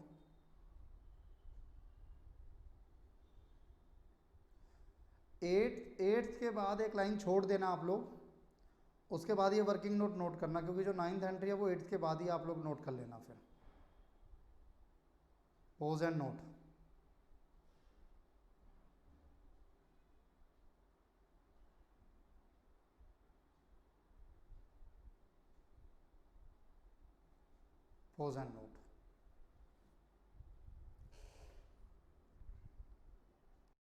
Eighth के बाद एक लाइन छोड़ देना आप लोग, उसके बाद ये वर्किंग नोट नोट करना, क्योंकि जो 9th एंट्री है वो 8th के बाद ही आप लोग नोट कर लेना फिर। Pose and note. Pose and note.